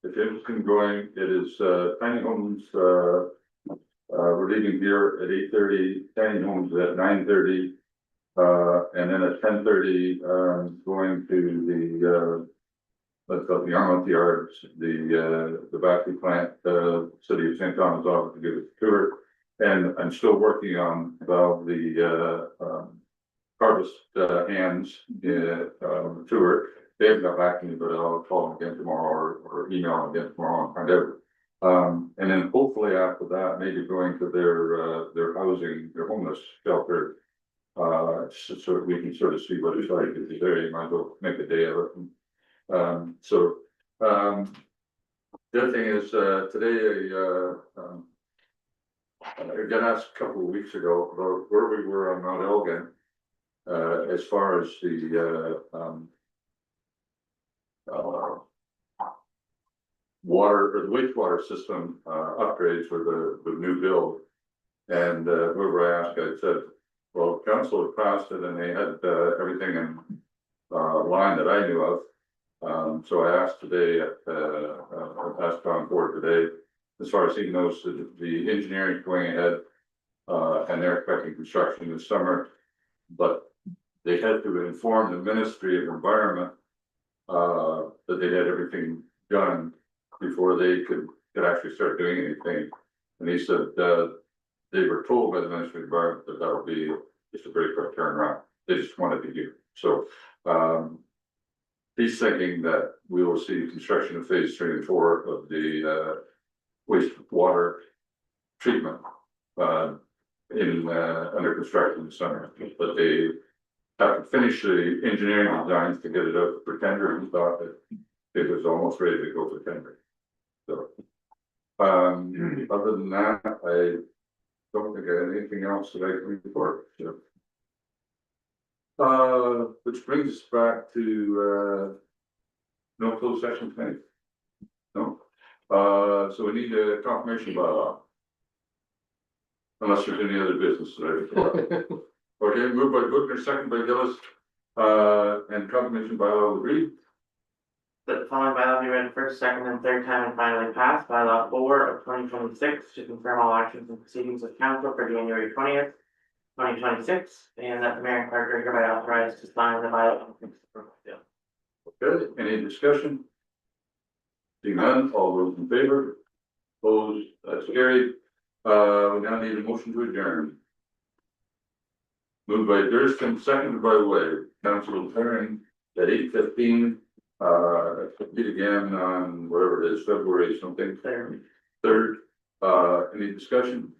If you're interested in going, it is tiny homes, we're leaving here at 8:30, tiny homes at 9:30. And then at 10:30, going to the let's go the Yarmouth Yards, the battery plant, City of St. Thomas office to give us a tour. And I'm still working on about the harvest hands tour. They haven't got back to me, but I'll call them again tomorrow or email them again tomorrow and find out. And then hopefully after that, maybe going to their housing, their homeless shelter. So that we can sort of see what it's like in the area, might as well make a day of it. The other thing is, today, I got asked a couple of weeks ago about where we were on Mount Elgin. As far as the, water or the wastewater system, upgrades for the new build. And, whoever I asked, I said, well, council had passed it and they had, everything in, line that I knew of. So I asked today I asked Tom Ford today, as far as he knows, the engineering going ahead, and they're expecting construction this summer. But they had to inform the Ministry of Environment, that they had everything done before they could actually start doing anything. And he said, they were told by the Ministry of Environment that that would be just a very quick turnaround. They just wanted to do. So, he's thinking that we will see construction of phase 3 and 4 of the, wastewater treatment, under construction this summer, but they have to finish the engineering designs to get it out for tender. He thought that it was almost ready to go for tender. So, other than that, I don't think I have anything else that I can report. So. Which brings us back to no closed session tonight. No. So we need a confirmation bylaw. Unless there's any other business that I okay, moved by Bookner, second by Gillis, and confirmation bylaw agreed. that the following bylaw be read first, second, and third time and finally passed, bylaw 4 of 2026, to confirm all actions and proceedings of council for January 20th, 2026, and that the mayor and clerk are hereby authorized to sign the bylaw. Okay, any discussion? Seeing none, all those in favor? Opposed, that's carried. We now need a motion to adjourn. Moved by Thurston, seconded by Wade. Council adjourned at 8:15. Meet again on whatever it is, February something. Third. Any discussion?